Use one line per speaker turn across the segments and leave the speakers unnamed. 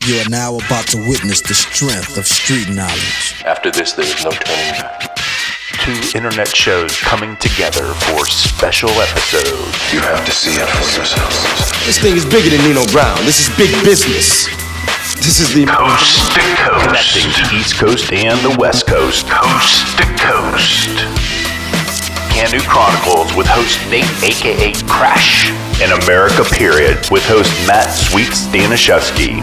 You are now about to witness the strength of street knowledge.
After this, there is no turning back.
Two internet shows coming together for special episodes.
You have to see it for yourselves.
This thing is bigger than Nino Brown. This is big business. This is the
Coast to Coast. Connecting the East Coast and the West Coast. Coast to Coast. Can Do Chronicles with host Nate, a.k.a. Crash. In America, period, with host Matt Sweet Stanishevsky.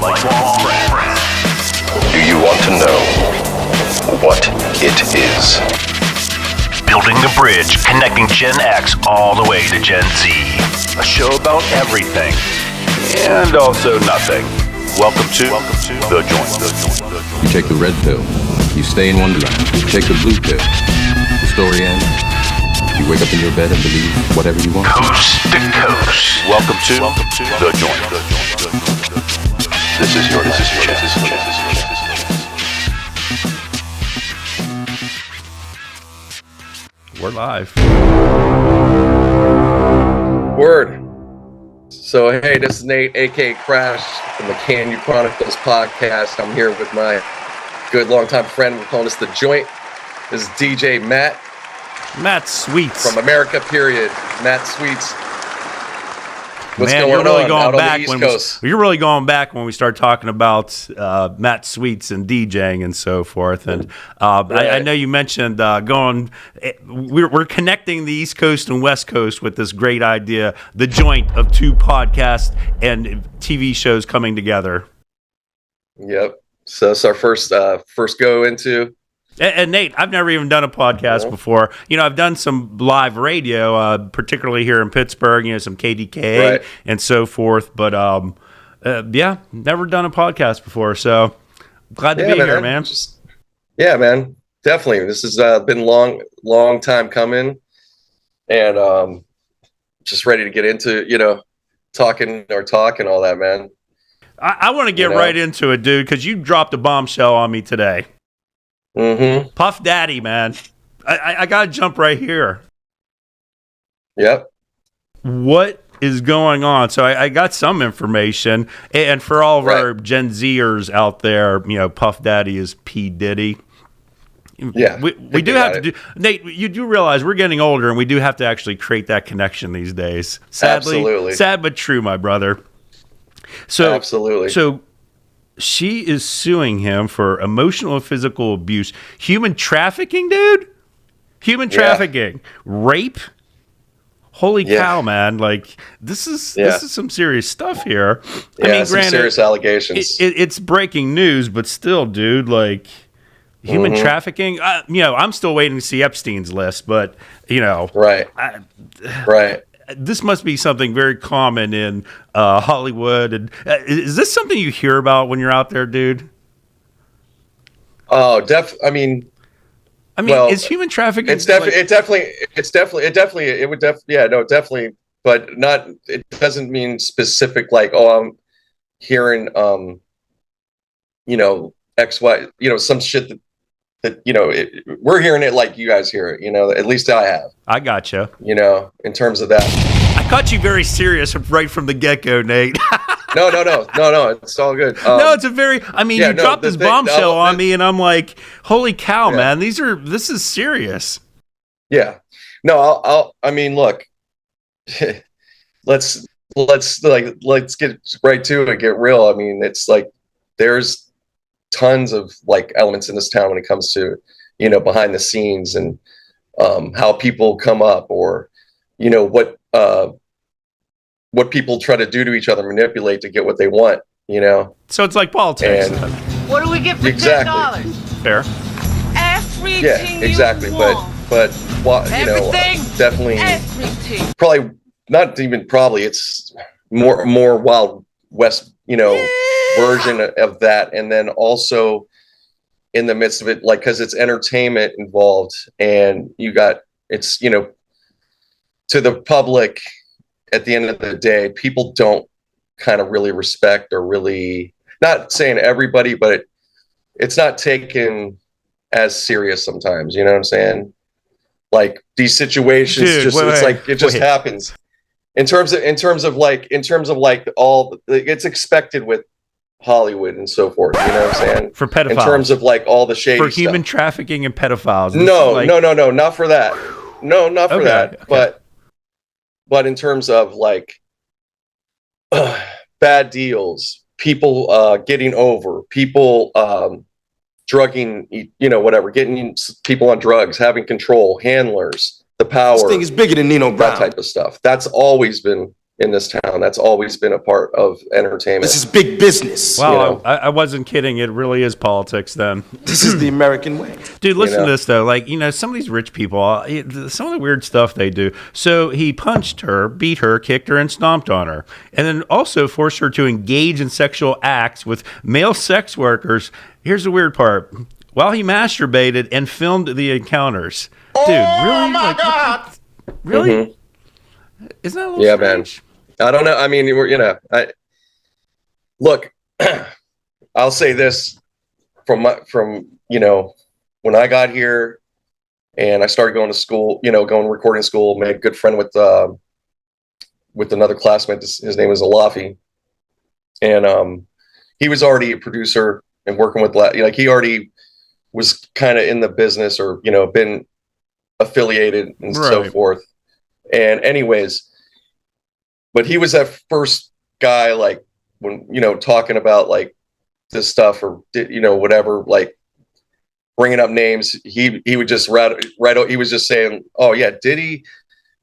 Do you want to know what it is?
Building the bridge, connecting Gen X all the way to Gen Z. A show about everything and also nothing. Welcome to The Joint.
You take the red pill, you stay in Wonderland. You take the blue pill, the story ends. You wake up in your bed and believe whatever you want.
Coast to Coast. Welcome to The Joint.
This is your
We're live.
Word. So, hey, this is Nate, a.k.a. Crash, from the Can Do Chronicles podcast. I'm here with my good longtime friend. We're calling this The Joint. This is DJ Matt.
Matt Sweets.
From America, period. Matt Sweets. What's
Man,
going
you're really
on
going
out
back
on the East
when
Coast?
you're really going back when we start talking about Matt Sweets and DJing and so forth. And I know you mentioned we're connecting the East Coast and West Coast with this great idea, the joint of two podcasts and TV shows coming together.
Yep. So it's our first go into.
And Nate, I've never even done a podcast before. You know, I've done some live radio, particularly here in Pittsburgh, you know, some KDK and so forth. But, yeah, never done a podcast before. So glad to be here, man.
Yeah, man. Definitely. This has been long time coming. And just ready to get into, you know, talking and all that, man.
I want to get right into it, dude, because you dropped a bombshell on me today.
Mm-hmm.
Puff Daddy, man. I got to jump right here.
Yep.
What is going on? So I got some information. And for all of our Gen Zers out there, you know, Puff Daddy is P. Diddy.
Yeah.
We do have to do... Nate, you do realize we're getting older and we do have to actually create that connection these days. Sadly,
absolutely.
Sad but true, my brother. So,
absolutely.
So... she is suing him for emotional and physical abuse, human trafficking, dude. Human trafficking, rape. Holy cow, man! Like this is some serious stuff here.
Yeah, I mean, some serious allegations.
It's breaking news, but still, dude, like human trafficking. You know, I'm still waiting to see Epstein's list, but you know,
right.
This must be something very common in Hollywood. And is this something you hear about when you're out there, dude?
Oh, I mean, well,
is human trafficking?
Definitely. But not. It doesn't mean specific. Like, oh, I'm hearing, you know, X, Y, you know, some shit that you know, we're hearing it like you guys hear it, you know, at least I have.
I gotcha.
You know, in terms of that.
I caught you very serious right from the get-go, Nate.
No, it's all good.
No, it's a very, I mean, you dropped this bombshell on me and I'm like, holy cow, man, this is serious.
Yeah. No, I mean, look, let's get right to it, get real. I mean, it's like, there's tons of like elements in this town when it comes to, you know, behind the scenes and how people come up, or you know what people try to do to each other, manipulate to get what they want, you know.
So it's like politics.
And
what do we get for $10?
Fair.
Everything.
Yeah, exactly.
You want.
But you know, definitely,
everything.
probably not even probably. It's more Wild West, you know, version of that, and then also in the midst of it, like, because it's entertainment involved, and it's, you know, to the public at the end of the day, people don't kind of really respect, or really, not saying everybody, but it's not taken as serious sometimes, you know what I'm saying? Like these situations, it just happens. In terms of like all, it's expected with Hollywood and so forth. You know what I'm saying?
For pedophiles.
In terms of like all the shady
For human
stuff.
trafficking and pedophiles.
No,
Like,
no, not for that. No, not for
Okay,
that.
okay.
But in terms of like bad deals, people getting over, people drugging, you know, whatever, getting people on drugs, having control, handlers, the power.
This thing is bigger than Nino
that
Brown.
type of stuff. That's always been in this town. That's always been a part of entertainment.
This is big business.
Wow,
you know.
I wasn't kidding. It really is politics then.
This is the American way.
Dude, listen
know?
to this though. Like, you know, some of these rich people, some of the weird stuff they do. So he punched her, beat her, kicked her, and stomped on her. And then also forced her to engage in sexual acts with male sex workers. Here's the weird part. While he masturbated and filmed the encounters. Dude, really? Oh my God. Really?
Mm-hmm.
Isn't that a little
Yeah,
strange?
man. I don't know. I mean, you know, look, I'll say this from you know, when I got here and I started going to school, you know, going recording school, made a good friend with another classmate. His name is Alafi. And he was already a producer and working with, like, he already was kind of in the business or, you know, been affiliated and so
Right.
forth. And anyways, but he was that first guy, like, when, you know, talking about like this stuff or, you know, whatever, like bringing up names, he would just right, he was just saying, oh yeah, Diddy,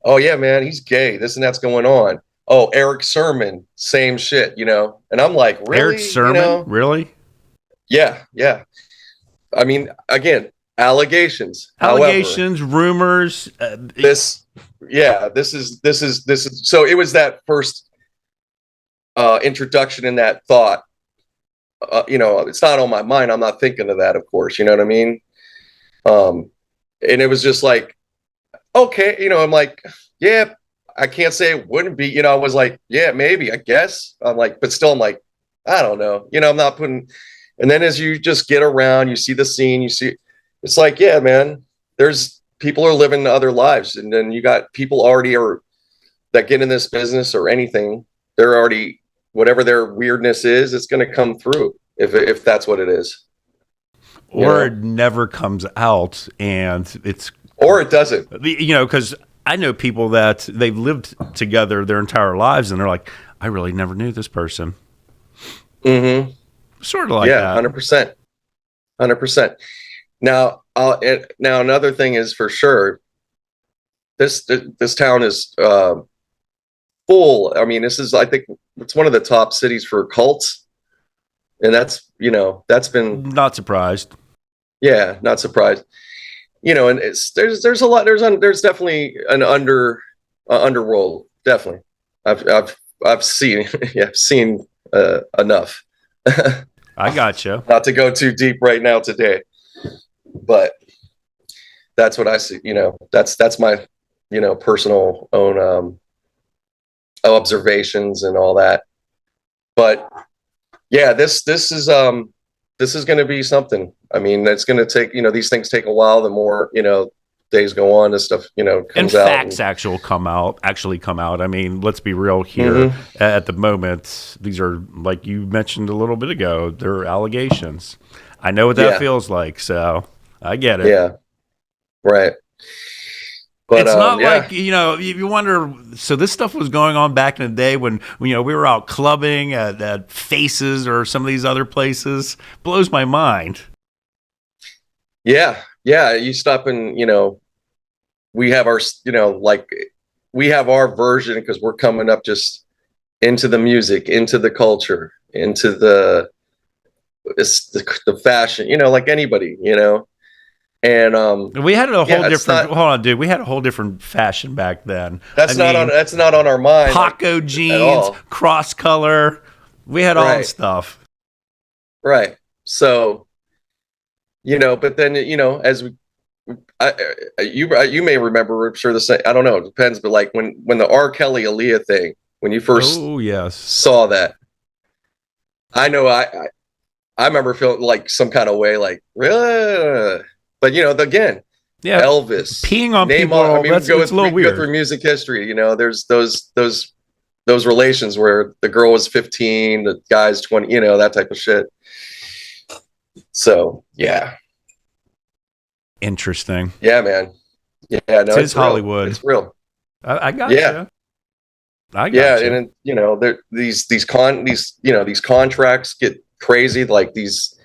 oh yeah, man, he's gay, this and that's going on. Oh, Eric Sermon, same shit, you know. And I'm like, really?
Eric Sermon?
You know?
Really?
Yeah. I mean, again, allegations.
Allegations, rumors.
This is so it was that first introduction in that thought. You know, it's not on my mind. I'm not thinking of that, of course. You know what I mean? And it was just like, okay, you know, I'm like, yeah, I can't say it wouldn't be. You know, I was like, yeah, maybe, I guess. I'm like, but still, I'm like, I don't know. You know, I'm not putting. And then as you just get around, you see the scene, you see, it's like, yeah, man, there's people are living other lives. And then you got people already that get in this business or anything. They're already, whatever their weirdness is, it's going to come through if that's what it is.
Or it never comes out and it's.
Or it doesn't.
You know, because I know people that they've lived together their entire lives and they're like, I really never knew this person.
Mm-hmm.
Sort of like that.
100%. Now, now another thing is for sure, this town is full. I mean, this is, I think it's one of the top cities for cults, and that's, you know, that's been
Not surprised.
Yeah, not surprised. You know, and there's a lot. There's definitely an underworld. Definitely, I've seen seen enough.
I gotcha.
Not to go too deep right now today, but that's what I see. You know, that's my, you know, personal own observations and all that. But yeah, this is going to be something. I mean, it's going to take, you know, these things take a while. The more, you know, days go on, this stuff, you know, comes
And
out.
facts actually come out. I mean, let's be real here. At the moment, these are, like you mentioned a little bit ago, they're allegations. I know what that feels like, so I get it.
Yeah, right. But
it's not like, you know, you wonder, so this stuff was going on back in the day when you know, we were out clubbing at Faces or some of these other places. Blows my mind.
Yeah, you stop and, you know, we have our, you know, like we have our version because we're coming up just into the music, into the culture, into the fashion, you know, like anybody, you know. And
we had a whole different.
not,
hold on, dude. We had a whole different fashion back then.
That's not on our mind.
Paco jeans, cross color. We had all the stuff.
Right. So, you know, but then, you know, as you may remember, I'm sure the same. I don't know. It depends. But like when the R. Kelly Aaliyah thing, when you first saw that, I know I remember feeling like some kind of way, like, really. But, you know, again, Elvis
peeing on
name
people.
I mean,
that's
we
a little weird.
go through music history. You know, there's those those relations where the girl was 15, the guy's 20, you know, that type of shit. So yeah.
Interesting.
Yeah, man. Yeah, no,
It's
real.
Hollywood.
It's real.
I got
Yeah.
you. I got
Yeah,
you.
and you know, these contracts get crazy. Like these,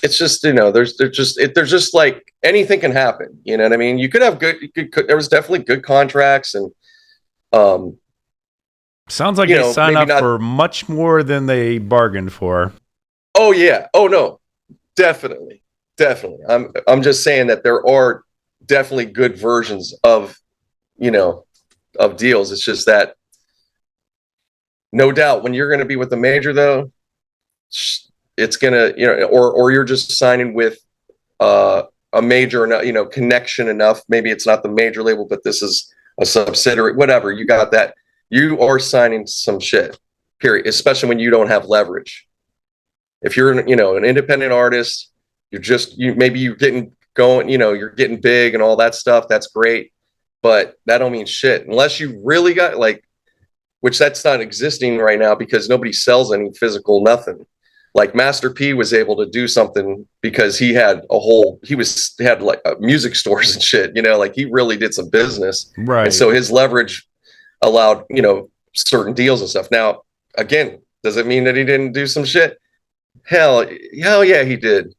it's just, you know, they're just like anything can happen. You know what I mean? You could have good. There was definitely good contracts, and
sounds like
you
they
know,
signed
maybe
up
not-
for much more than they bargained for.
oh yeah, oh no, definitely. I'm just saying that there are definitely good versions of, you know, of deals. It's just that, no doubt, when you're going to be with the major, though, it's gonna, you know, or you're just signing with a major, you know, connection enough. Maybe it's not the major label, but this is a subsidiary. Whatever, you got that. You are signing some shit. Period. Especially when you don't have leverage. If you're, you know, an independent artist, maybe you're getting going, you know, you're getting big and all that stuff. That's great, but that don't mean shit unless you really got like, which that's not existing right now because nobody sells any physical nothing. Like Master P was able to do something because he had had like music stores and shit, you know, like he really did some business.
Right.
And so his leverage allowed, you know, certain deals and stuff. Now, again, does it mean that he didn't do some shit? Hell yeah, he did.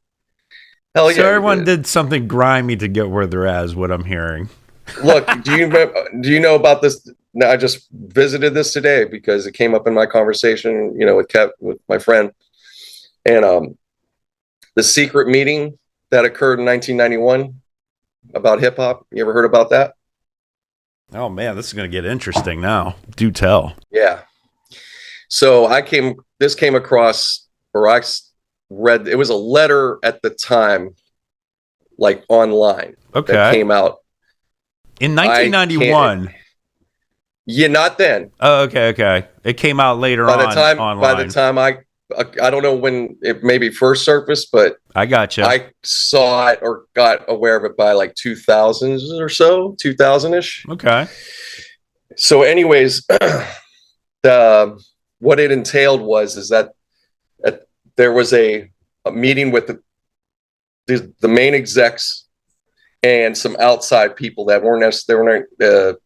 Hell yeah.
So everyone did something grimy to get where they're at, is what I'm hearing.
Look, do you know about this? Now, I just visited this today because it came up in my conversation, you know, with my friend, and the secret meeting that occurred in 1991 about hip hop. You ever heard about that?
Oh man, this is going to get interesting now. Do tell.
Yeah. So this came across, or I read, it was a letter at the time, like online.
Okay.
That came out
In 1991.
Yeah, not then.
Oh, okay. It came out later
By the
online.
time I don't know when it maybe first surfaced, but
I got you.
I saw it or got aware of it by like 2000 or so, 2000-ish.
Okay.
So anyways, what it entailed was that there was a meeting with the main execs and some outside people that weren't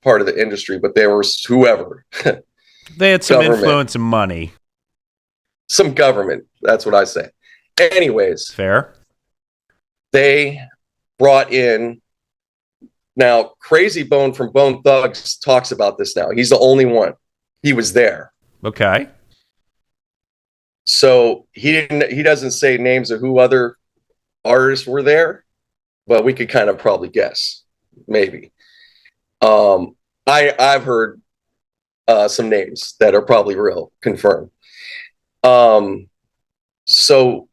part of the industry, but they were whoever.
They had some
Government.
influence and money.
Some government. That's what I say. Anyways,
Fair.
they brought in, now Crazy Bone from Bone Thugs talks about this now. He's the only one. He was there.
Okay.
So he doesn't say names of who other artists were there, but we could kind of probably guess, maybe. I've heard some names that are probably real, confirmed. So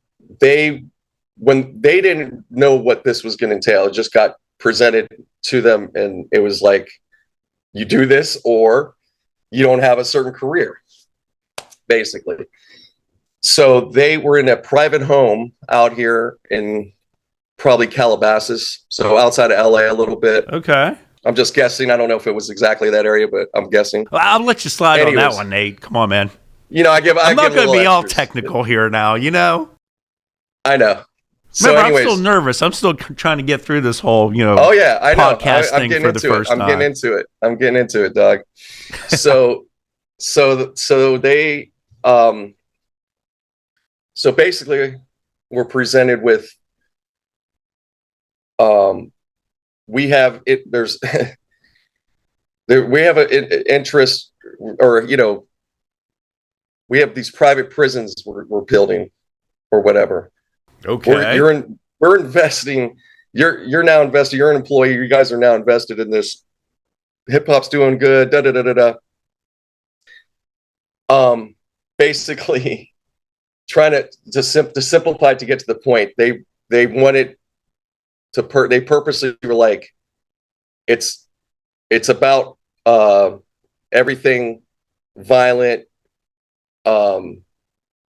when they didn't know what this was going to entail, it just got presented to them, and it was like, you do this or you don't have a certain career, basically. So they were in a private home out here in probably Calabasas, so outside of LA a little bit.
Okay.
I'm just guessing. I don't know if it was exactly that area, but I'm guessing.
Well, I'll let you slide on
Anyways.
that one, Nate. Come on, man.
You know,
I'm not going to be all
extras.
technical here now, you know?
I know. So
Remember,
anyways,
I'm still nervous. I'm still trying to get through this whole, you know,
oh yeah, I know.
podcasting
I'm getting
for the
into
first
it.
time.
I'm getting into it, dog. So they so basically we're presented with we have it. There's we have an interest, or you know, we have these private prisons we're building or whatever.
Okay.
We're investing. You're now invested. You're an employee. You guys are now invested in this. Hip hop's doing good. Da da da da da. Basically, trying to simplify to get to the point. They wanted to they purposely were like, it's about everything violent,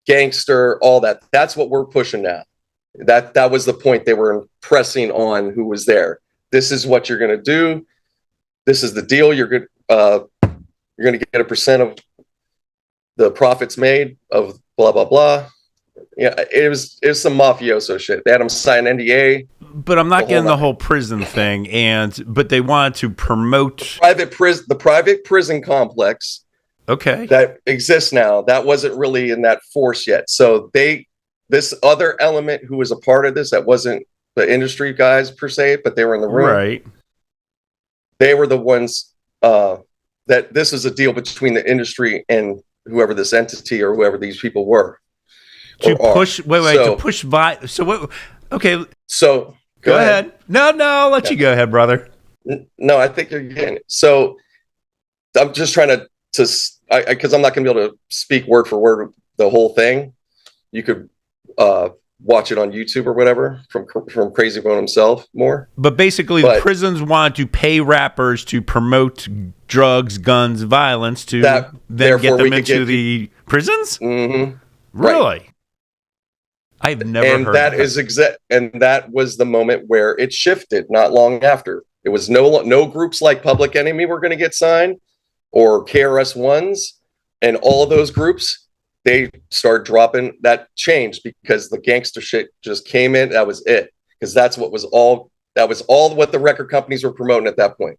gangster, all that. That's what we're pushing now. That was the point they were pressing on who was there. This is what you're going to do. This is the deal. You're good. You're going to get a percent of the profits made of blah blah blah. Yeah, it was some mafioso shit. They had him sign NDA.
But I'm not getting the whole prison thing, but they wanted to promote
the private prison complex.
Okay.
That exists now. That wasn't really in that force yet. So this other element who was a part of this, that wasn't the industry guys per se, but they were in the room.
Right.
They were the ones that this is a deal between the industry and whoever this entity or whoever these people were.
To push, to push so what? Okay.
So
go ahead. No, I'll let you go ahead, brother.
No, I think you're getting it. So I'm just trying to because I'm not going to be able to speak word for word the whole thing. You could watch it on YouTube or whatever from Crazy Bone himself more.
But basically, the prisons want to pay rappers to promote drugs, guns, violence to then get them into the prisons.
Mm-hmm.
Really?
Right.
I've never heard
that. And that was the moment where it shifted. Not long after, it was no groups like Public Enemy were going to get signed, or KRS Ones, and all of those groups. They start dropping. That changed because the gangster shit just came in. That was it. Because that was all what the record companies were promoting at that point.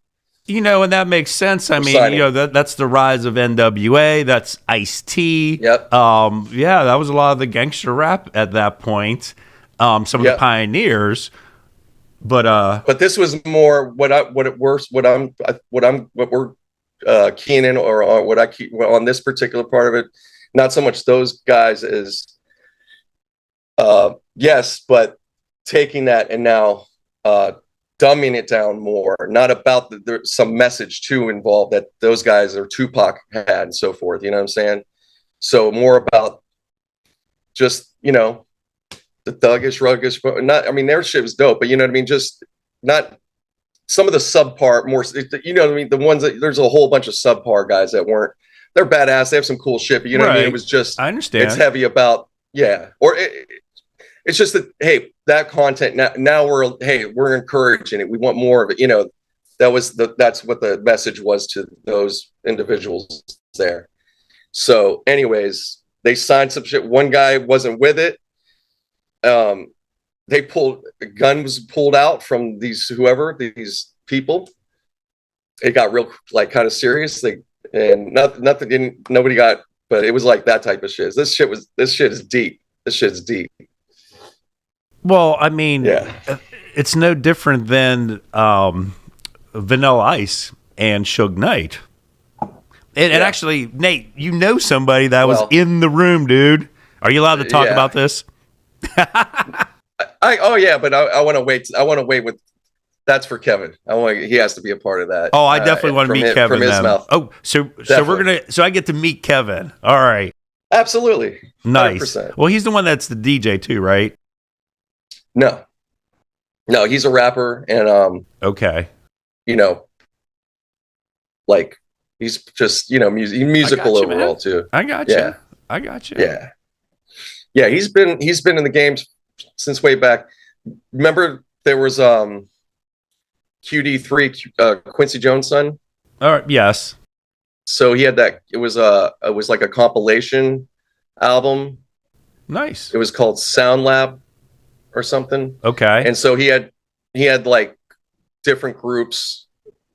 And that makes sense. I mean, that's the rise of NWA. That's Ice-T.
Yep.
Yeah, that was a lot of the gangster rap at that point. Some of the pioneers. But
this was more what we're keying in, or what I keep on this particular part of it. Not so much those guys as yes, but taking that and now dumbing it down more. Not about there's some message too involved that those guys or Tupac had and so forth. You know what I'm saying? So more about just the thuggish, ruggish. Not, I mean, their shit was dope, but you know what I mean. Just not some of the subpar more. You know what I mean? The ones that there's a whole bunch of subpar guys that weren't. They're badass. They have some cool shit, but you know what I mean? It was just.
I understand.
It's heavy about it's just that, hey, that content now we're encouraging it. We want more of it. That's what the message was to those individuals there. So anyways, they signed some shit. One guy wasn't with it. They pulled a gun was pulled out from these people. It got real kind of serious. Nobody got, but it was like that type of shit. This shit is deep. This shit's deep.
Well, I mean, it's no different than Vanilla Ice and Suge Knight. And actually, Nate, somebody that was in the room, dude. Are you allowed to talk about this?
But I want to wait. I want to wait with. That's for Kevin. He has to be a part of that.
Oh, I definitely want to meet Kevin
from his mouth.
Oh, so I get to meet Kevin. All right.
Absolutely.
Nice.
100%.
Well, he's the one that's the DJ too, right?
No, he's a rapper, and
okay.
He's just musical overall
man.
too.
I got you. I got you.
Yeah. He's been in the game since way back. Remember there was QD3, Quincy Jones' son.
All right. Yes.
So he had that. It was like a compilation album.
Nice.
It was called Sound Lab or something.
Okay.
And so he had like different groups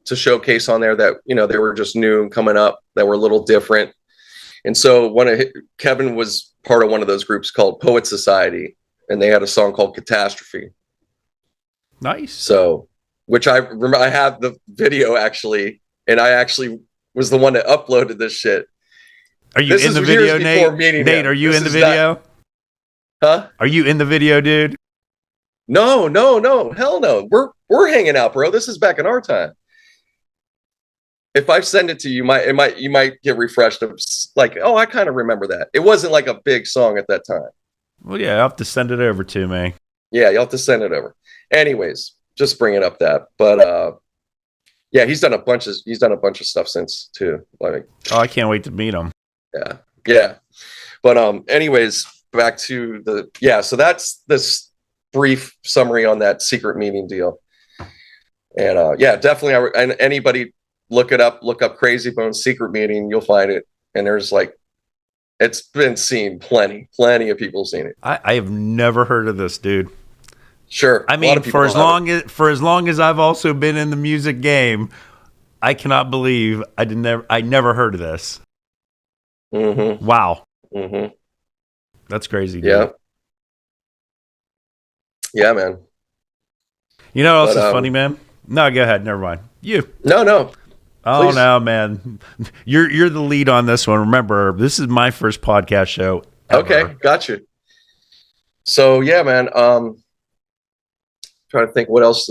to showcase on there that they were just new and coming up that were a little different. And so Kevin was part of one of those groups called Poet Society, and they had a song called Catastrophe.
Nice.
So, which I remember, I have the video actually, and I actually was the one that uploaded this shit.
Are you in the video, Nate? Nate, are you in the video?
Huh?
Are you in the video, dude?
No, hell no. We're hanging out, bro. This is back in our time. If I send it to you, you might get refreshed of like, oh, I kind of remember that. It wasn't like a big song at that time.
Well, yeah, I'll have to send it over to me.
Yeah, you'll have to send it over. Anyways, just bringing up that. But he's done a bunch of stuff since too. Like,
oh, I can't wait to meet him.
Yeah. But anyways, back to so that's this brief summary on that secret meeting deal. And definitely, and anybody look it up. Look up Crazy Bones secret meeting. You'll find it. And there's like, it's been seen plenty of people seen it.
I have never heard of this, dude.
Sure.
I mean, for as long as I've also been in the music game, I cannot believe I never heard of this.
Mm-hmm.
Wow.
Mm-hmm.
That's crazy, dude.
Yeah. Yeah, man.
You know what else is funny, man? No, go ahead. Never mind. You.
No.
Oh,
Please.
no, man. You're the lead on this one. Remember, this is my first podcast show ever.
Okay, gotcha. So, yeah, man. Trying to think what else.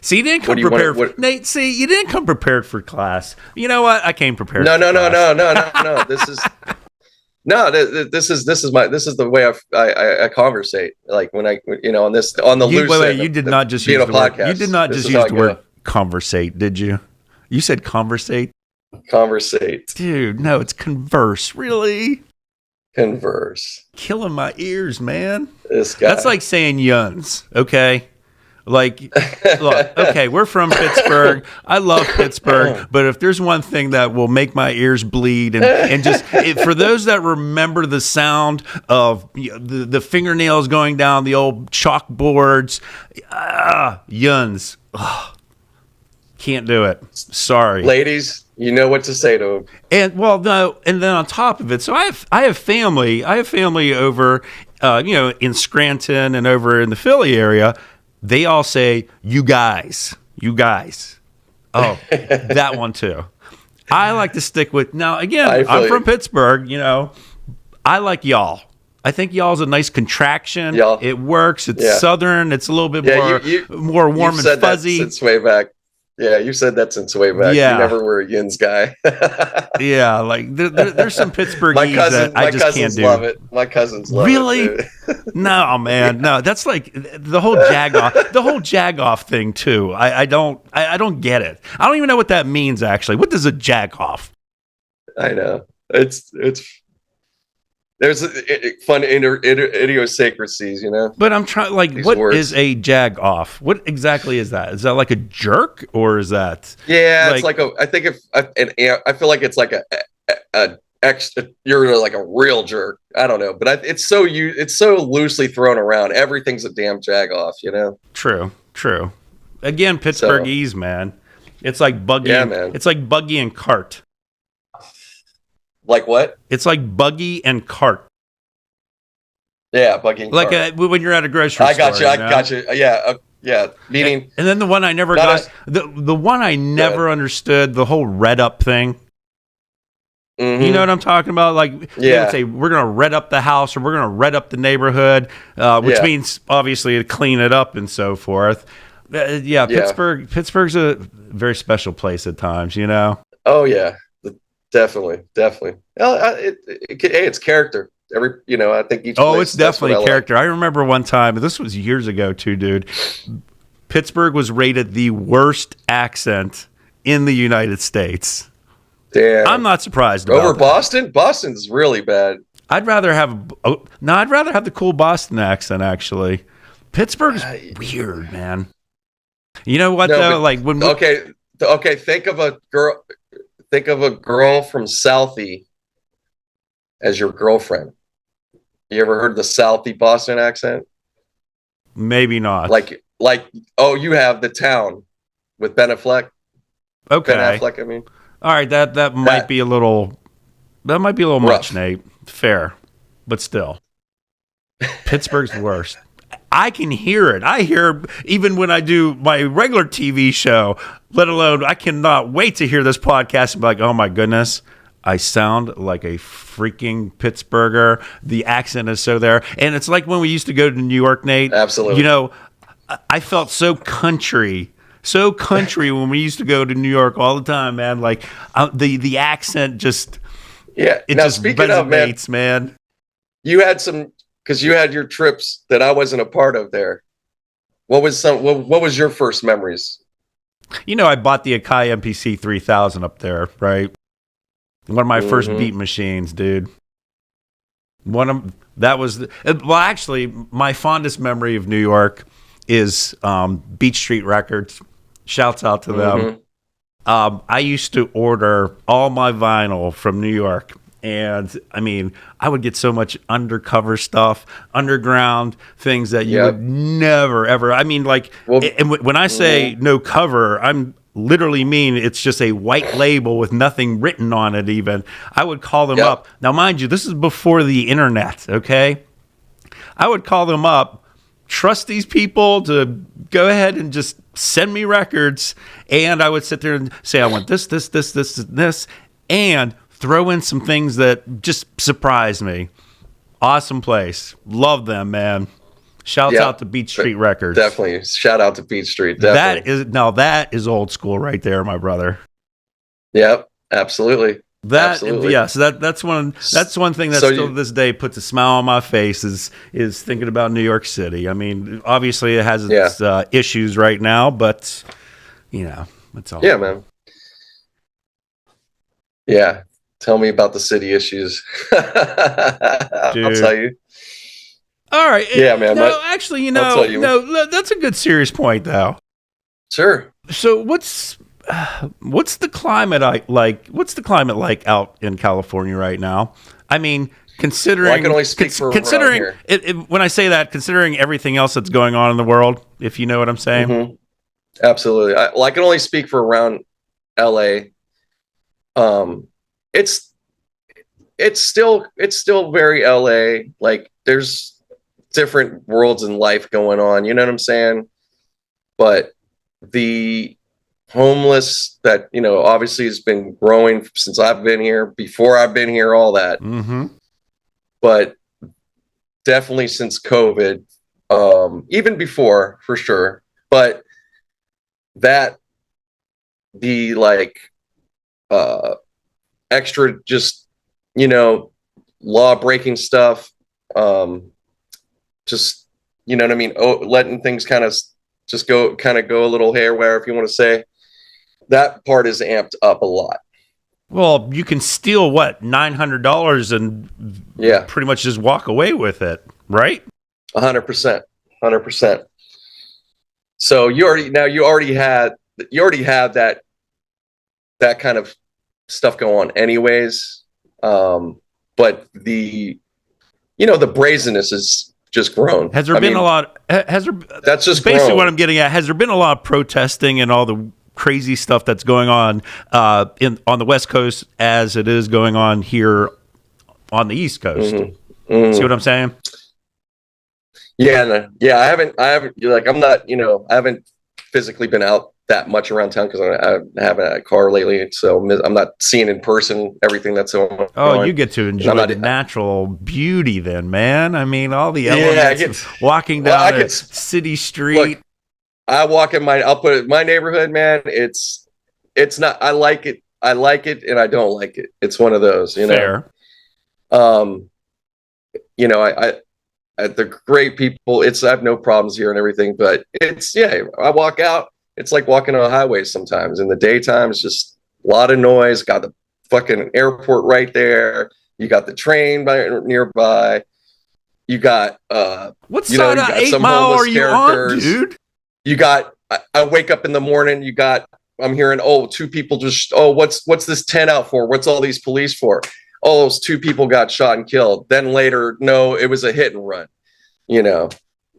See, you didn't come prepared. Nate, see, you didn't come prepared for class. You know what? I came prepared.
No. This is this is the way I conversate. Like when I on the loose.
Wait, you did not just use the word. You did not just use the word conversate, did you? You said conversate?
Conversate.
Dude, no, it's converse. Really?
Converse.
Killing my ears, man.
This guy.
That's like saying yuns, okay? Like, look, okay, we're from Pittsburgh. I love Pittsburgh, but if there's one thing that will make my ears bleed, and just for those that remember the sound of the fingernails going down the old chalkboards, yuns. Ugh. Can't do it. Sorry,
ladies. You know what to say to them.
And no, and then on top of it, so I have family. I have family over, in Scranton and over in the Philly area. They all say you guys. Oh, that one too. I like to stick with now. Again, I'm from Pittsburgh. I like y'all. I think y'all's a nice contraction. Y'all. It works. It's southern. It's a little bit more warm and fuzzy.
Since way back. Yeah, you said that since way back.
Yeah.
You never were a Yins guy.
Yeah, like there's some Pittsburghese that I just can't do.
Love it. My cousins love it.
Really? No, man. No, that's like the whole jagoff thing too. I don't get it. I don't even know what that means actually. What does a jagoff?
I know. It's there's fun idiosyncrasies,
But I'm trying, like, what is a jag-off? What exactly is that? Is that like a jerk, or is that?
Yeah, it's like I feel like it's like a extra. You're like a real jerk. I don't know, but it's so loosely thrown around. Everything's a damn jag-off,
True. Again, Pittsburghese, man. It's like buggy.
Yeah, man.
It's like buggy and cart.
Like what?
It's like buggy and cart.
Yeah, buggy and
cart.
Like
when you're at a grocery store.
I got you. Yeah. Meaning.
And then the one I never got. The one I never understood. The whole red up thing. Mm-hmm. You know what I'm talking about? Like, they would say, we're going to red up the house, or we're going to red up the neighborhood, which means obviously to clean it up and so forth. Pittsburgh's a very special place at times,
Oh yeah. Definitely. It's character. I think each.
Oh, it's definitely character. I remember one time. This was years ago too, dude. Pittsburgh was rated the worst accent in the United States.
Damn.
I'm not surprised.
Over Boston. Boston's really bad.
I'd rather have the cool Boston accent. Actually, Pittsburgh's weird, man. You know what though? Like when
okay. Think of a girl. Think of a girl from Southie as your girlfriend. You ever heard the Southie Boston accent?
Maybe not.
Like, you have The Town with Ben Affleck.
Okay.
Ben Affleck, I mean.
All right, that might be a little much, Nate. Fair, but still, Pittsburgh's worst. I can hear it. I hear even when I do my regular TV show, let alone I cannot wait to hear this podcast and be like, oh my goodness, I sound like a freaking Pittsburgher. The accent is so there. And it's like when we used to go to New York, Nate.
Absolutely.
I felt so country when we used to go to New York all the time, man. Like the accent just, it just resonates, man.
You had some... Because you had your trips that I wasn't a part of there. What was your first memories?
I bought the Akai MPC 3000 up there, right? One of my first beat machines, dude. Actually, my fondest memory of New York is Beach Street Records. Shouts out to them. I used to order all my vinyl from New York. And I mean, I would get so much undercover stuff, underground things that you would never, ever. I mean, like, and when I say no cover, I'm literally mean it's just a white label with nothing written on it even. I would call them up. Now, mind you, this is before the internet, okay? I would call them up, trust these people to go ahead and just send me records, and I would sit there and say, I want this, and throw in some things that just surprised me. Awesome place. Love them, man. Shouts out to Beach Street Records.
Definitely. Shout out to Beach Street. Definitely.
That is old school right there, my brother.
Yep, absolutely.
Absolutely. Yeah, so that's one thing that still to this day puts a smile on my face is thinking about New York City. I mean, obviously it has its issues right now, but it's all.
Yeah, man. Yeah. Tell me about the city issues. I'll tell you.
All right.
Yeah, man.
No, actually, no, that's a good serious point, though.
Sure.
So what's the climate like? What's the climate like out in California right now? I mean, considering
I can only speak for
considering
here.
When I say that, considering everything else that's going on in the world, if you know what I'm saying.
Mm-hmm. Absolutely. I can only speak for around LA. It's still very LA. Like there's different worlds in life going on. You know what I'm saying? But the homeless that, obviously has been growing since I've been here, before I've been here, all that. Mm-hmm. But definitely since COVID, even before for sure. But that the extra just law breaking stuff, just you know what I mean, letting things kind of go a little haywire, if you want to say. That part is amped up a lot.
Well, you can steal $900 and pretty much just walk away with it, right?
100%. So you already have that kind of stuff go on anyways. But the brazenness is just grown.
Has there been a lot? Has there?
That's just
basically
grown.
What I'm getting at. Has there been a lot of protesting and all the crazy stuff that's going on on the West Coast as it is going on here on the East Coast? Mm-hmm. Mm-hmm. See what I'm saying?
Yeah, I haven't. I'm not. I haven't physically been out that much around town because I haven't had a car lately, so I'm not seeing in person everything that's going on.
Oh, you get to enjoy the natural beauty then, man. I mean, all the elements of walking down a city street.
Look, I walk in my neighborhood, man. It's not. I like it, and I don't like it. It's one of those,
Fair.
The great people. I have no problems here and everything, but I walk out. It's like walking on a highway sometimes. In the daytime, it's just a lot of noise. Got the fucking airport right there. You got the train nearby. You got
what side of 8 Mile are you on, dude?
You got. I wake up in the morning. I'm hearing, two people just. What's this tent out for? What's all these police for? Oh, those 2 people got shot and killed. Then later, no, it was a hit and run.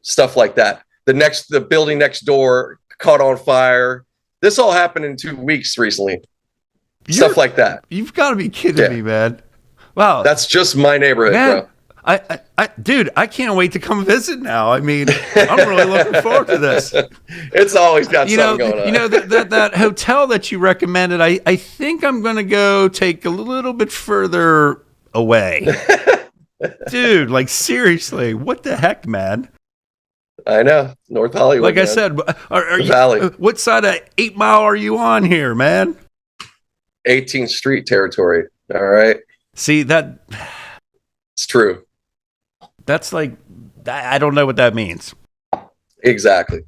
Stuff like that. The building next door caught on fire. This all happened in 2 weeks recently. Stuff like that.
You've got to be kidding me, man. Wow.
That's just my neighborhood, bro.
Dude, I can't wait to come visit now. I mean, I'm really looking forward to this.
It's always got something going on.
That hotel that you recommended, I think I'm going to go take a little bit further away. Dude, like seriously, what the heck, man?
I know. North Hollywood.
Like I said, are you,
Valley.
What side of 8 Mile are you on here, man?
18th Street territory. All right.
See, that...
It's true.
That's like, I don't know what that means.
Exactly.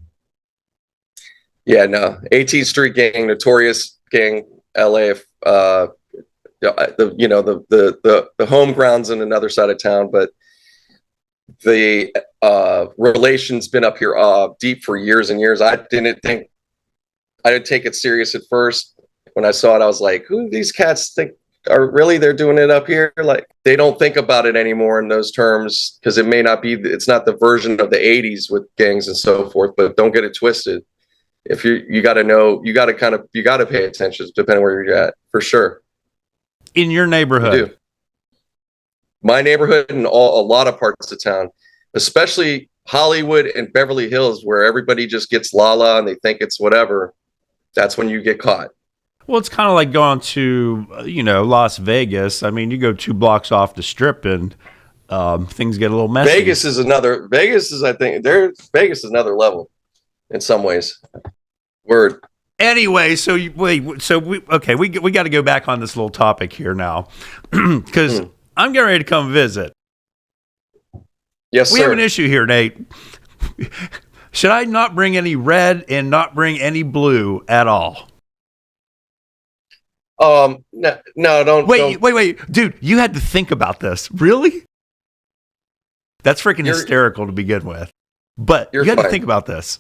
Yeah, no. 18th Street gang, notorious gang, LA. The home grounds in another side of town, but the relation's been up here deep for years and years. I didn't think I didn't take it serious at first. When I saw it, I was like, who do these cats think are really they're doing it up here? Like they don't think about it anymore in those terms because it may not be, it's not the version of the 80s with gangs and so forth, but don't get it twisted. If you got to know, you got to pay attention depending where you're at for sure.
In your neighborhood.
My neighborhood and a lot of parts of town, especially Hollywood and Beverly Hills, where everybody just gets la-la and they think it's whatever. That's when you get caught.
Well, it's kind of like going to, Las Vegas. I mean, you go 2 blocks off the strip and things get a little messy.
Vegas is another level in some ways. Word.
Anyway, so we got to go back on this little topic here now because I'm getting ready to come visit.
Yes,
we
sir.
have an issue here, Nate. Should I not bring any red and not bring any blue at all?
No, don't.
Wait, dude, you had to think about this. Really? That's freaking hysterical to begin with. But you had to think about this.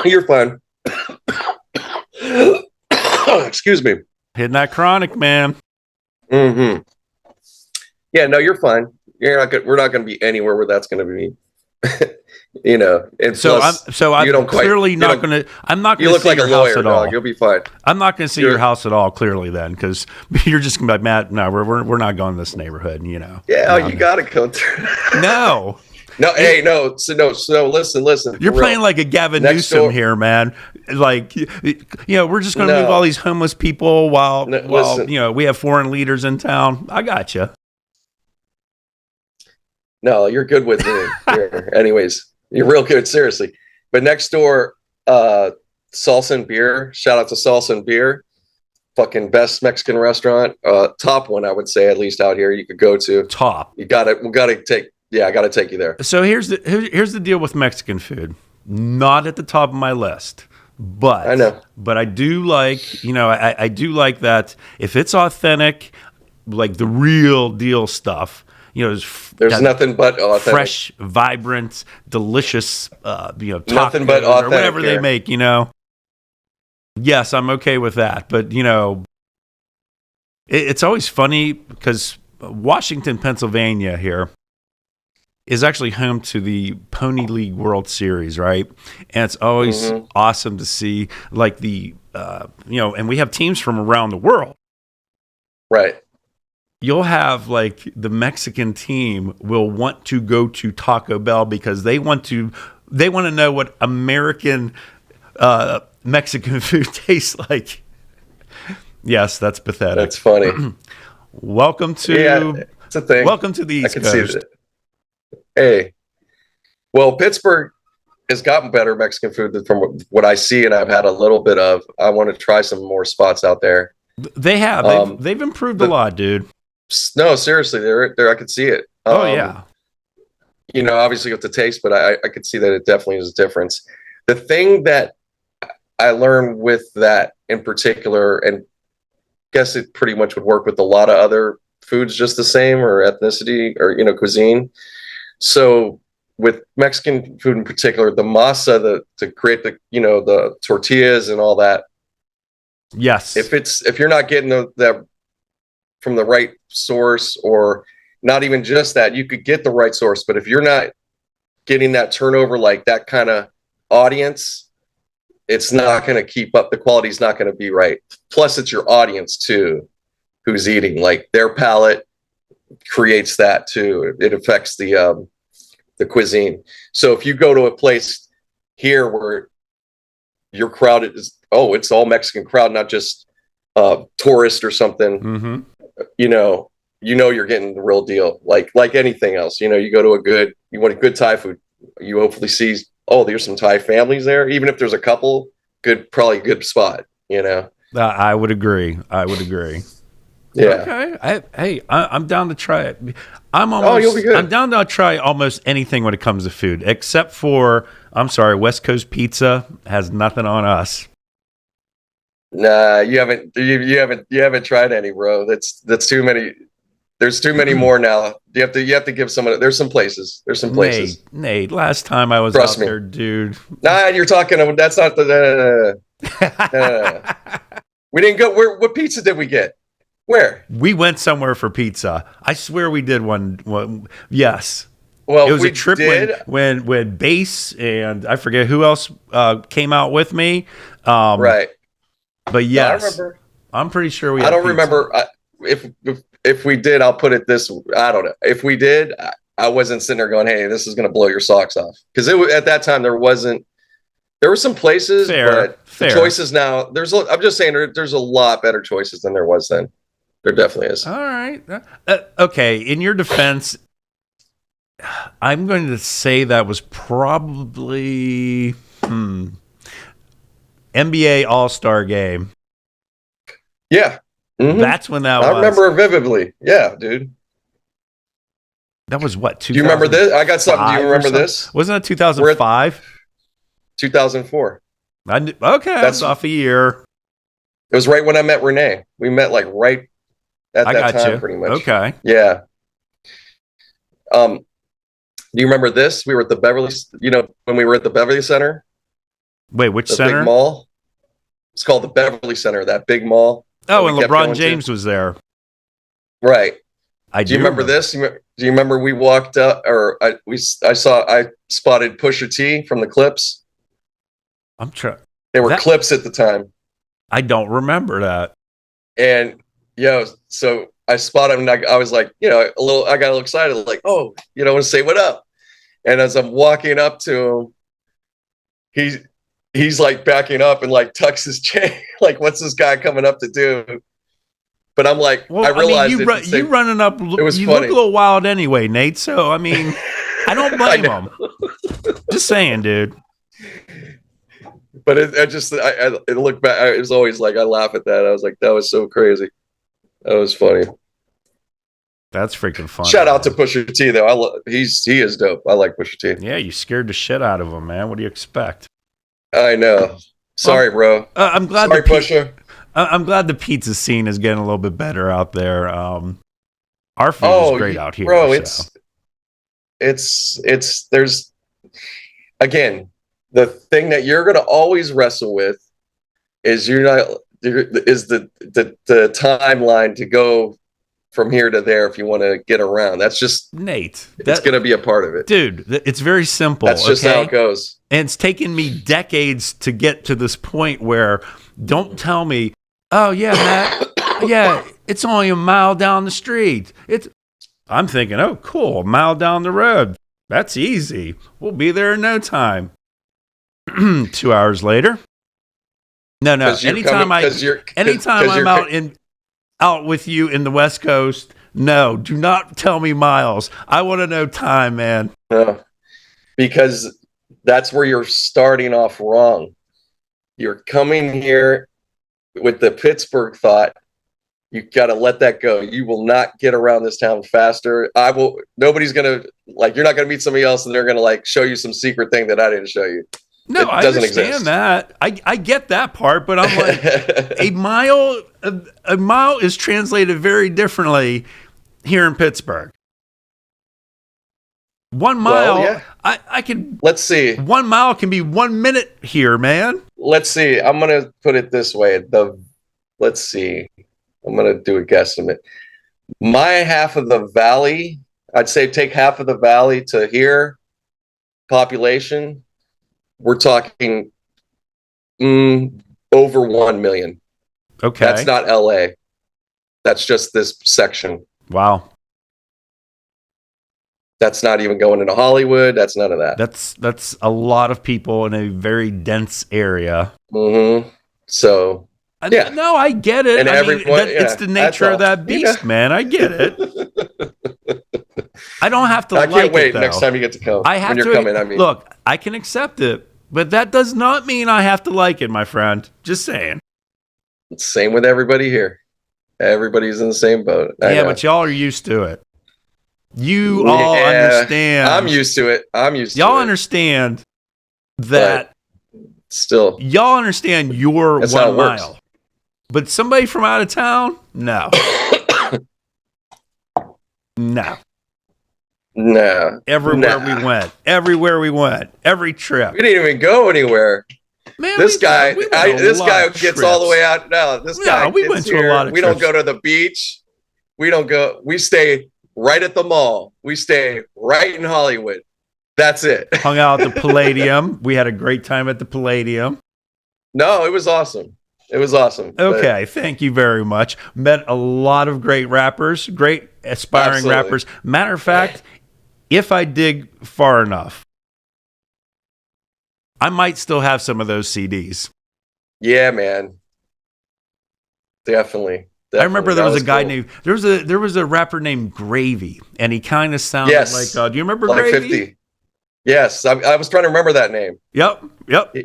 You're fine. Excuse me.
Hitting that chronic, man.
Mm-hmm. Yeah, no, you're fine. You're not good. We're not going to be anywhere where that's going to be. And
so
plus,
I'm clearly not going to. I'm not going to see
like
your
a lawyer,
house at
dog.
all.
You'll be fine.
I'm not going to see your house at all. Clearly, then, because you're just going to be like, Matt. No, we're not going to this neighborhood.
Yeah, you got to go through.
No.
No, hey, no. So listen.
You're playing like a Gavin Newsom here, man. Like, we're just going to move all these homeless people while we have foreign leaders in town. I got you.
No, you're good with me here. Anyways, you're real good, seriously. But next door, Salsa and Beer. Shout out to Salsa and Beer. Fucking best Mexican restaurant. Top one, I would say, at least out here you could go to.
Top.
I got to take you there.
So here's the deal with Mexican food. Not at the top of my list. But
I know.
But I do like, I do like that if it's authentic, like the real deal stuff.
There's nothing but authentic.
Fresh, vibrant, delicious,
nothing but authentic
or whatever they make. Yes, I'm okay with that. But it's always funny because Washington, Pennsylvania, here is actually home to the Pony League World Series, right? And it's always awesome to see, like and we have teams from around the world,
right?
You'll have like the Mexican team will want to go to Taco Bell because they want to know what American Mexican food tastes like. Yes, that's pathetic.
That's funny.
Welcome to
it's a thing.
Welcome to the East Coast.
See that. Hey, well, Pittsburgh has gotten better Mexican food from what I see, and I've had a little bit of. I want to try some more spots out there.
They have. They've improved a lot, dude.
No, seriously, they're I could see it.
Yeah.
Obviously with the taste, but I could see that it definitely is a difference. The thing that I learned with that in particular, and guess it pretty much would work with a lot of other foods just the same, or ethnicity, or cuisine. So with Mexican food in particular, the masa, to create the tortillas and all that.
Yes.
If you're not getting that from the right source, or not even just that, you could get the right source, but if you're not getting that turnover, like that kind of audience, it's not going to keep up. The quality's not going to be right. Plus it's your audience too, who's eating. Like their palate creates that too. It affects the cuisine. So if you go to a place here where your crowd is, it's all Mexican crowd, not just tourist or something, you're getting the real deal. Like anything else, you go to you want a good Thai food, you hopefully see, there's some Thai families there. Even if there's a couple, probably a good spot,
I would agree.
Yeah.
Okay. I'm down to try it.
You'll be good.
I'm down to try almost anything when it comes to food, except for, I'm sorry, West Coast pizza has nothing on us.
Nah, you haven't tried any, bro. That's too many. There's too many more now. You have to give someone. There's some places.
Nate, last time I was
Trust
out
me.
there, dude.
Nah, you're talking. That's not the. We didn't go. What pizza did we get? Where?
We went somewhere for pizza. I swear we did one. Yes.
Well,
It was
we
a trip
did.
when Bass and I forget who else came out with me.
Right.
But yes,
I remember.
I'm pretty sure we.
I
had
don't
pizza.
remember if we did. I'll put it this. I don't know. If we did, I wasn't sitting there going, "Hey, this is going to blow your socks off," because at that time there wasn't. There were some places, but the choices now. I'm just saying there's a lot better choices than there was then. There definitely is.
All right. Okay. In your defense, I'm going to say that was probably NBA All-Star Game.
Yeah. Mhm.
That's when that was.
I remember it vividly. Yeah, dude.
That was what?
Do you remember this? I got something. Do you remember this?
Wasn't it 2005?
2004.
Okay,
That's
that's off a year.
It was right when I met Renee. We met like right at
I
that
got
time,
you.
pretty much.
Okay.
Yeah. Do you remember this? We were at the Beverly. When we were at the Beverly Center,
Wait, which
the
center?
big mall. It's called the Beverly Center. That big mall.
Oh,
that
and
we kept
LeBron
going to.
James was there.
Right.
I
Do you remember this? Do you remember we walked up, or I spotted Pusha T from the Clips.
I'm trying.
They were Clips at the time.
I don't remember that.
And so I spotted him, and I was like, I got a little excited, like, oh, want to say what up. And as I'm walking up to him, he's like backing up and like tucks his chain, like, what's this guy coming up to do? But I'm like,
Well,
I realized
you running up.
It was
you
funny.
look a little wild anyway, Nate. So I mean, I don't blame him. Just saying, dude.
But it looked back. It was always like I laugh at that. I was like, that was so crazy. That was funny.
That's freaking funny.
Shout out to Pusha T though. He is dope. I like Pusha T.
Yeah, you scared the shit out of him, man. What do you expect?
I know. Sorry, bro.
I'm glad.
Sorry, Pusha.
I'm glad the pizza scene is getting a little bit better out there. Our food is great out here,
bro.
so.
It's there's again the thing that you're gonna always wrestle with is the timeline to go from here to there if you want to get around. That's just
Nate.
It's gonna be a part of it,
dude. It's very simple.
That's just how it goes.
And it's taken me decades to get to this point where don't tell me, oh yeah, Matt, yeah, it's only a mile down the street. I'm thinking, oh cool, a mile down the road. That's easy. We'll be there in no time. 2 hours later. No. Anytime I'm out with you in the West Coast, no, do not tell me miles. I want to know time, man.
No, because that's where you're starting off wrong. You're coming here with the Pittsburgh thought. You got to let that go. You will not get around this town faster. Nobody's going to you're not going to meet somebody else and they're going to show you some secret thing that I didn't show you.
No, I understand that. I get that part, but I'm like, a mile is translated very differently here in Pittsburgh. 1 mile,
yeah.
I can.
Let's see.
1 mile can be 1 minute here, man.
Let's see. I'm gonna put it this way. Let's see. I'm gonna do a guesstimate. My half of the valley, I'd say take half of the valley to here, population. We're talking over 1 million.
Okay.
That's not LA. That's just this section.
Wow.
That's not even going into Hollywood. That's none of that.
That's a lot of people in a very dense area.
Mm-hmm. So, yeah.
No, I get it.
And
it's the nature of that beast, man. I get it. I don't have to.
I can't wait
though.
next time you get to come.
I have
when you're
to
coming. I mean,
look, I can accept it, but that does not mean I have to like it, my friend. Just saying.
Same with everybody here. Everybody's in the same boat. I know.
But y'all are used to it. You all understand.
I'm used to it.
Y'all understand that.
But still,
y'all understand your
That's
1 mile. But somebody from out of town, no. No.
Nah.
Everywhere
Nah.
we went. Everywhere we went. Every trip.
We didn't even go anywhere.
Man,
This guy,
we went on a
this
lot
guy
of
gets all the
trips.
way out. No, this
No,
guy.
we
gets
went to a
here.
lot of
We don't
trips.
go to the beach. We don't go. We stay right at the mall. We stay right in Hollywood. That's it.
Hung out at the Palladium. We had a great time at the Palladium.
No, it was awesome. It was awesome. But
Okay, thank you very much. Met a lot of great rappers, great aspiring
Absolutely.
rappers. Matter of fact, if I dig far enough, I might still have some of those CDs.
yeah, man. Definitely.
I remember there
That
was a guy
cool.
named there was a rapper named Gravy, and he kind of sounded
Yes.
like do you remember
like
Gravy?
50. Yes, I was trying to remember that name.
Yep.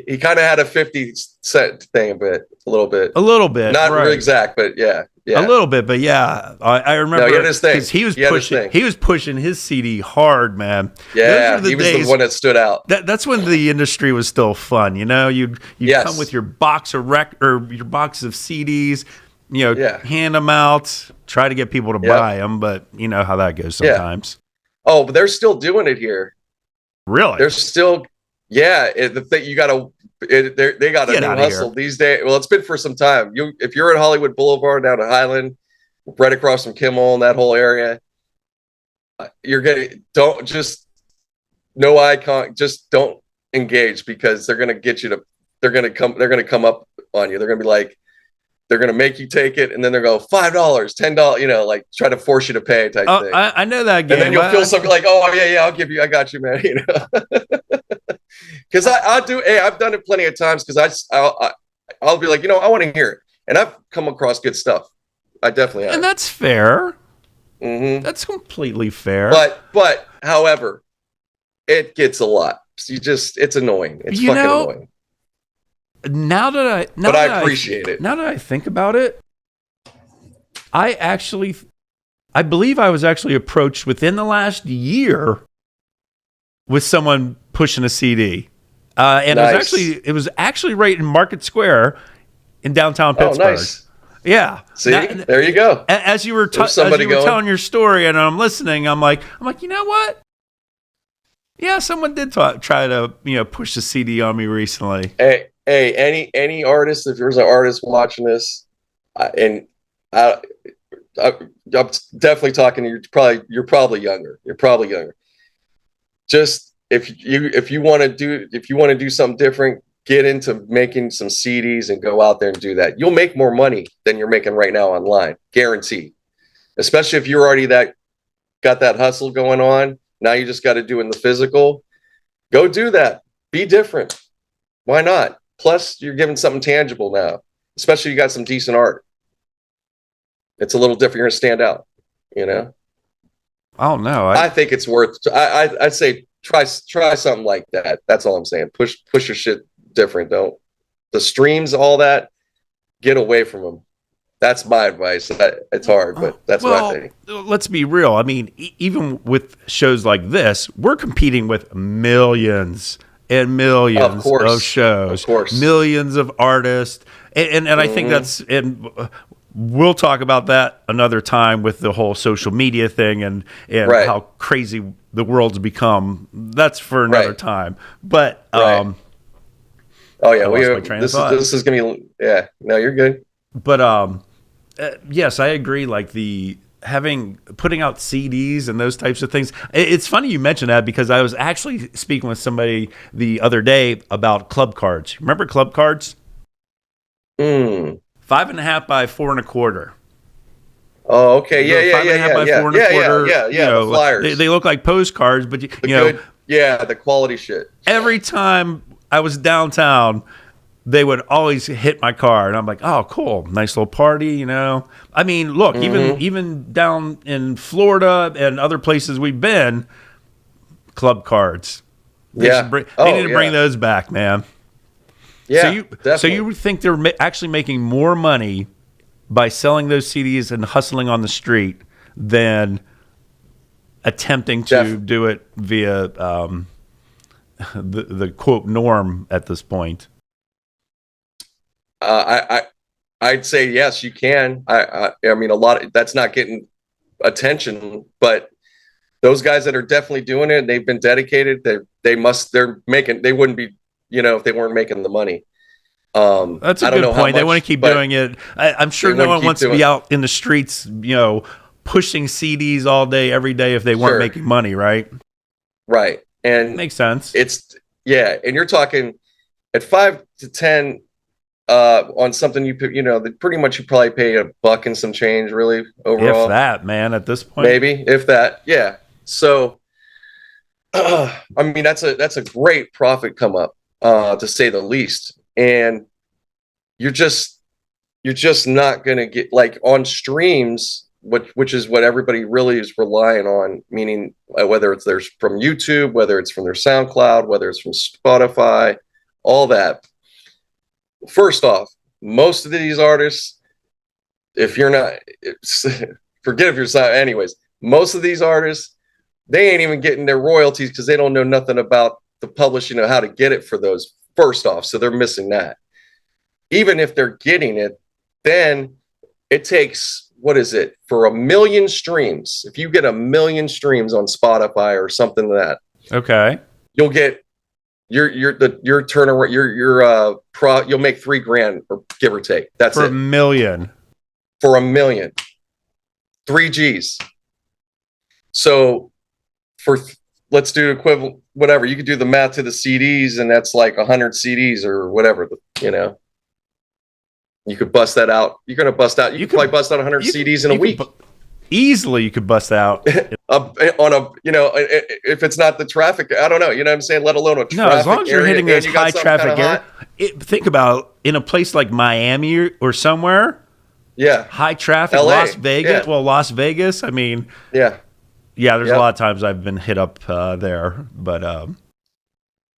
He kind of had a 50 cent thing, a little bit.
A little bit,
Not
right.
really exact, but yeah.
A little bit, but yeah, I remember.
No, he had his thing.
'cause He was
He had his
pushing.
thing.
He was pushing his CD hard, man.
Yeah,
Those are
he was
days-
the one that stood out.
That's when the industry was still fun. You know, you'd
Yes.
come with your box of or your box of CDs. You know,
Yeah.
hand them out, try to get people to
Yep.
buy them, but you know how that goes
Yeah.
sometimes.
Oh, but they're still doing it here.
Really?
They're still, yeah. The thing you got to, they got a
Get
new
outta
hustle
here.
these days. Well, it's been for some time. If you're at Hollywood Boulevard down to Highland, right across from Kimmel and that whole area, you're getting no icon. Just don't engage because they're gonna get you to. They're gonna come up on you. They're gonna be like. They're gonna make you take it, and then they're go $5, $10. You know, like try to force you to pay type thing.
I know that game.
And then you'll feel something like, oh yeah, I got you, man. You know, because I'll do. Hey, I've done it plenty of times because I'll be like, you know, I want to hear it, and I've come across good stuff. I definitely have.
and that's fair.
hmm
That's completely fair.
But however, it gets a lot. It's annoying. It's
You
fucking
know,
annoying.
But
I appreciate it.
Now that I think about it, I believe I was actually approached within the last year with someone pushing a CD, and
Nice.
it was actually right in Market Square in downtown
Oh,
Pittsburgh.
nice.
Yeah.
See,
Now-
there you go.
as you were
There's somebody going.
telling your story, and I'm listening, I'm like, you know what? Yeah, someone did try to push the CD on me recently.
Hey, any artist, if there's an artist watching this, I'm definitely talking to you. You're probably younger. Just if you want to do something different, get into making some CDs and go out there and do that. You'll make more money than you're making right now online, guaranteed. Especially if you're already got that hustle going on. Now you just got to do it in the physical. Go do that. Be different. Why not? Plus, you're giving something tangible now, especially you got some decent art. It's a little different. You're gonna stand out, you know.
I don't know.
I think it's worth. I'd say try something like that. That's all I'm saying. Push your shit different. Don't the streams, all that. Get away from them. That's my advice. It's hard, but that's what I think.
Let's be real. I mean, even with shows like this, we're competing with millions and millions of shows,
Of course.
millions of artists, and I think that's and. We'll talk about that another time with the whole social media thing and
Right.
how crazy the world's become. That's for another
Right.
time. But
Right. Oh yeah,
I lost my train of thought.
this is gonna be yeah. No, you're good.
But yes, I agree. Like putting out CDs and those types of things. It's funny you mentioned that because I was actually speaking with somebody the other day about club cards. Remember club cards? 5.5 by 4 1/4.
Oh, okay. Yeah.
5.5 by 4 1/4.
Yeah.
You know,
The flyers.
They look like postcards, but
The good. Yeah, the quality shit.
every time I was downtown, they would always hit my car, and I'm like, "Oh, cool, nice little party," you know. I mean, look, even down in Florida and other places we've been, club cards. They
Yeah.
should bring,
Oh,
they need to bring
yeah.
those back, man.
Yeah.
So
definitely.
you think they're actually making more money by selling those CDs and hustling on the street than attempting to do it via the quote norm at this point?
I'd say yes, you can. I mean, that's not getting attention, but those guys that are definitely doing it, they've been dedicated. They wouldn't be, if they weren't making the money.
That's a good point. They want to keep doing it. I'm sure no one wants to be out in the streets, pushing CDs all day, every day if they weren't making money, right?
Right. And
makes sense.
And you're talking at 5 to 10 on something pretty much you probably pay $1 and some change really overall.
If that, man, at this point.
Maybe, if that. Yeah. So I mean that's a great profit come up, to say the least. And you're just not gonna get like on streams, which is what everybody really is relying on, meaning whether it's from YouTube, whether it's from their SoundCloud, whether it's from Spotify, all that. First off, most of these artists, if you're not, forget if you're not, anyways, most of these artists, they ain't even getting their royalties because they don't know nothing about the publishing or how to get it for those, first off. So they're missing that. Even if they're getting it, then it takes, what is it, for 1 million streams? If you get 1 million streams on Spotify or something like that,
okay, you'll get
your turnaround, you'll make $3,000 or give or take. That's
for
it.
$1 million.
For 1 million. 3 G's. So let's do equivalent, whatever. You could do the math to the CDs, and that's like 100 CDs or whatever, You could bust that out. You're going to bust out. You could probably bust out 100 CDs in a week.
Easily, you could bust out
if it's not the traffic. I don't know. You know what I'm saying? Let alone a traffic.
No, as long as you're hitting those high traffic areas. Think about in a place like Miami or somewhere.
Yeah.
High traffic.
LA,
Las Vegas.
yeah.
Well, Las Vegas. I mean.
Yeah.
Yeah. There's a lot of times I've been hit up there, but.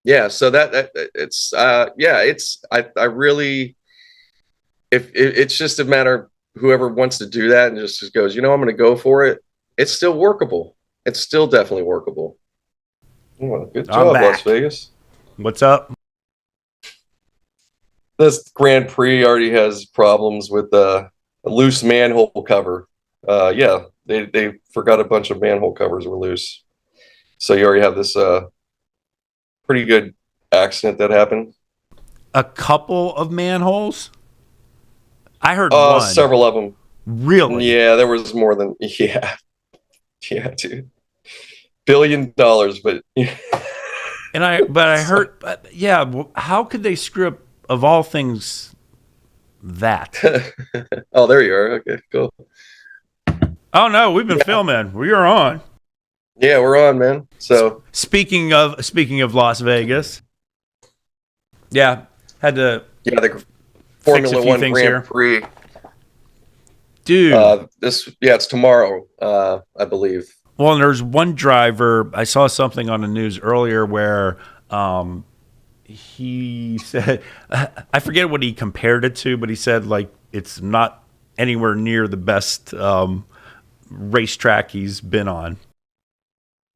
Yeah. So it's I really. If it's just a matter of whoever wants to do that and just goes, I'm going to go for it. It's still workable. It's still definitely workable. Oh, good job, Las Vegas.
What's up?
This Grand Prix already has problems with a loose manhole cover. They forgot a bunch of manhole covers were loose. So you already have this pretty good accident that happened.
A couple of manholes? I heard one.
Several of them.
Really?
Yeah, there was more than yeah, dude. $1 billion, but
I heard, how could they screw up of all things that?
Oh, there you are. Okay, cool.
Oh no, we've been filming. We are on.
Yeah, we're on, man. So
speaking of Las Vegas, had to
the Formula One Grand Prix,
dude.
It's tomorrow, I believe.
Well, and there's one driver. I saw something on the news earlier where he said, I forget what he compared it to, but he said like it's not anywhere near the best racetrack he's been on.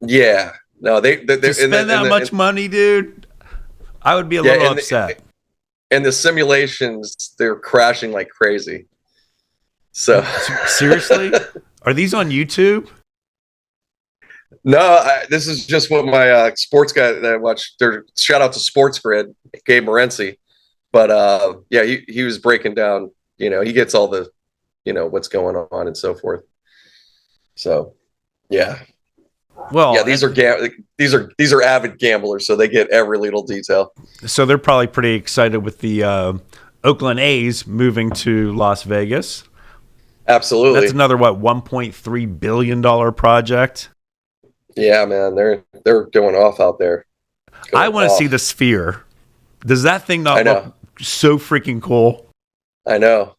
Yeah, no, they
spend that much money, dude. I would be a little upset.
And the simulations, they're crashing like crazy. So
seriously, are these on YouTube?
No, this is just what my sports guy that I watch. Shout out to Sports Grid, Gabe Morency. But he was breaking down. He gets all the, what's going on and so forth. So, yeah.
Well,
yeah, these are avid gamblers, so they get every little detail.
So they're probably pretty excited with the Oakland A's moving to Las Vegas.
Absolutely,
that's another $1.3 billion project.
Yeah, man, they're going off out there.
I want to see the Sphere. Does that thing not look so freaking cool?
I know.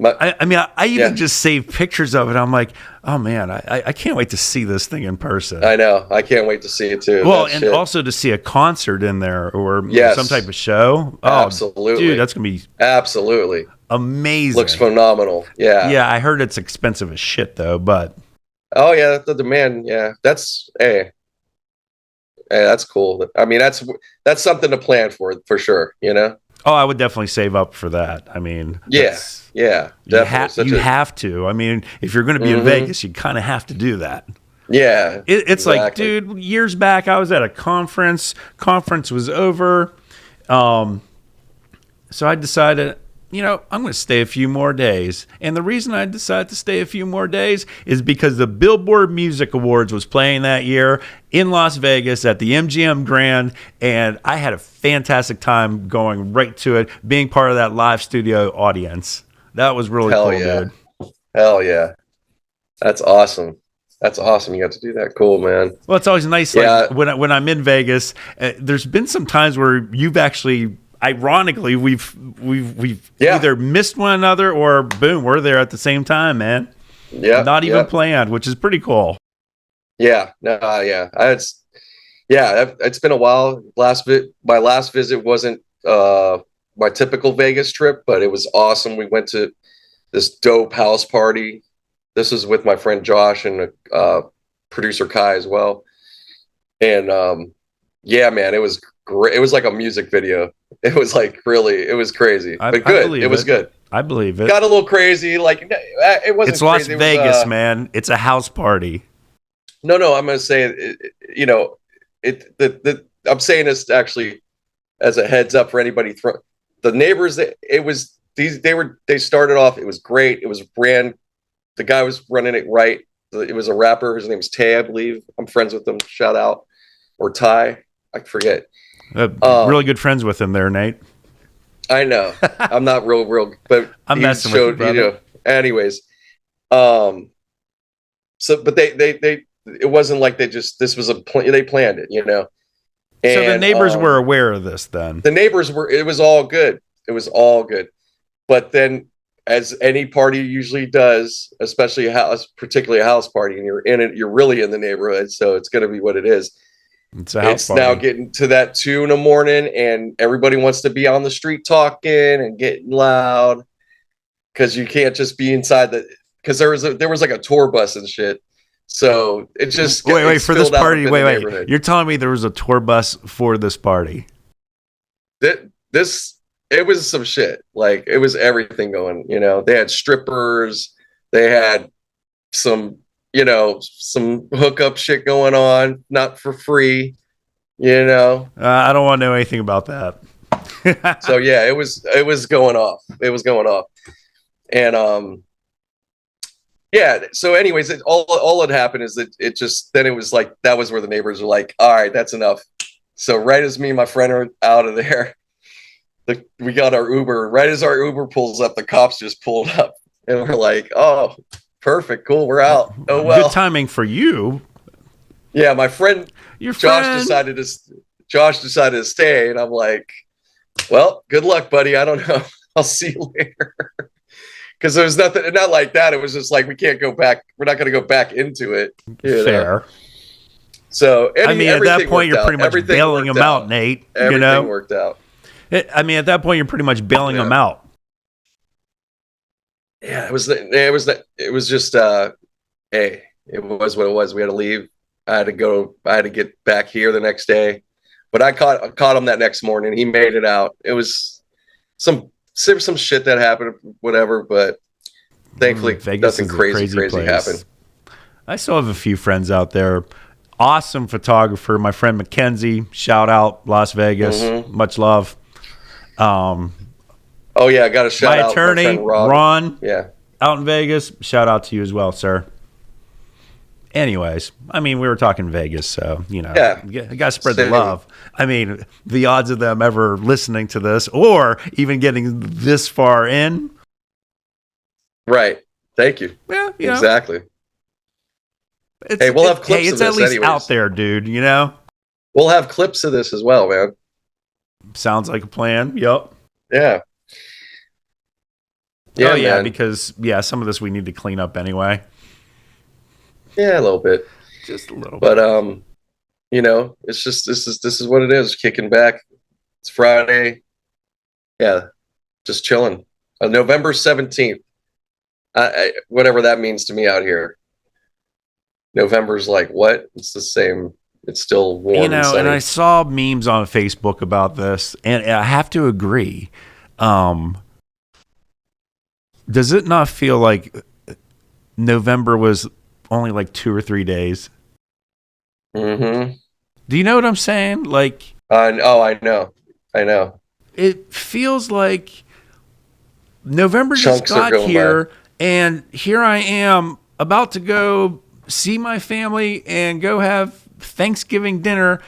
I even just saved pictures of it. I'm like, oh man, I can't wait to see this thing in person.
I know. I can't wait to see it too.
Well, and also to see a concert in there or some type of show. Oh,
absolutely.
Dude, that's going to be
absolutely
amazing.
Looks phenomenal. Yeah.
Yeah, I heard it's expensive as shit though, but.
Oh yeah, the demand. Yeah, that's that's cool. I mean, that's something to plan for sure.
Oh, I would definitely save up for that. I mean,
Yeah, yeah, definitely.
you have to. I mean, if you're going to be in Vegas, you kind of have to do that.
Yeah,
It's
exactly.
like, dude, years back, I was at a conference. Conference was over. So I decided, I'm going to stay a few more days. And the reason I decided to stay a few more days is because the Billboard Music Awards was playing that year in Las Vegas at the MGM Grand. And I had a fantastic time going right to it, being part of that live studio audience. That was really cool, dude.
Hell yeah. That's awesome. That's awesome. You got to do that. Cool, man.
Well, it's always nice. Like when I'm in Vegas, there's been some times where you've actually, ironically, we've either missed one another or boom, we're there at the same time, man.
Yeah,
not even planned, which is pretty cool.
Yeah, no, yeah, it's been a while. My last visit wasn't my typical Vegas trip, but it was awesome. We went to this dope house party. This was with my friend Josh and producer Kai as well. And yeah, man, it was great. It was like a music video. It was like it was crazy, but good. It was good.
I believe it.
Got a little crazy. Like it wasn't.
It's Las
crazy.
Vegas, man. It's a house party.
No, I'm going to say, I'm saying this actually as a heads up for anybody. The neighbors, they started off. It was great. It was the guy was running it right. It was a rapper. His name is Tay, I believe. I'm friends with him. Shout out. Or Ty. I forget.
Really good friends with him there, Nate.
I know. I'm not real, but
I'm messing with you, brother.
Anyways. But they it wasn't like this was they planned it, And,
so the neighbors were aware of this then.
The neighbors it was all good. It was all good. But then, as any party usually does, especially particularly a house party, and you're in it, you're really in the neighborhood, so it's going to be what it is.
It's a house party.
Now getting to that 2 a.m, and everybody wants to be on the street talking and getting loud because you can't just be inside because there was like a tour bus and shit. So it just
wait for this party. Wait. You're telling me there was a tour bus for this party?
It was some shit. Like it was everything going. They had strippers. They had some hookup shit going on, not for free. I
don't want to know anything about that.
So yeah, it was going off. It was going off, and yeah. So anyways, all that happened is that it was like that was where the neighbors were like, all right, that's enough. So right as me and my friend are out of there, we got our Uber. Right as our Uber pulls up, the cops just pulled up, and we're like, oh, perfect, cool, we're out. Oh well,
good timing for you.
Yeah, my friend, Josh decided to stay, and I'm like, well, good luck, buddy. I don't know. I'll see you later. Because there was not like that. It was just like we can't go back. We're not going to go back into it.
Fair.
So
at that point, you're pretty much bailing them out, Nate.
Everything worked out.
At that point, you're pretty much bailing them out.
Yeah, it was just hey, it was what it was. We had to leave. I had to get back here the next day. But I caught him that next morning. He made it out. It was some shit that happened, whatever, but thankfully nothing crazy happened.
I still have a few friends out there. Awesome photographer, my friend Mackenzie. Shout out Las Vegas.
Mm-hmm.
Much love.
Oh yeah, I got a shout out.
My attorney, Ron.
Yeah.
Out in Vegas. Shout out to you as well, sir. Anyways, I mean, we were talking Vegas, so, you got to spread the love. I mean, the odds of them ever listening to this or even getting this far in.
Right. Thank you.
Yeah,
exactly. Hey, we'll have clips of this
at least
anyways.
Out there, dude,
We'll have clips of this as well, man.
Sounds like a plan. Yep.
Yeah.
Yeah, yeah, because, some of this we need to clean up anyway.
Yeah, a little bit.
Just a little
bit. But it's just this is what it is. Kicking back. It's Friday. Yeah. Just chilling. November 17th. Whatever that means to me out here. November's like what? It's the same It's still warm.
You know,
sunny.
and I saw memes on Facebook about this, and I have to agree. Does it not feel like November was only like 2 or 3 days?
Mm-hmm.
Do you know what I'm saying? Like,
I know.
it feels like November
Chunks
just
are
got
going
here, and here I am about to go see my family and go have Thanksgiving dinner.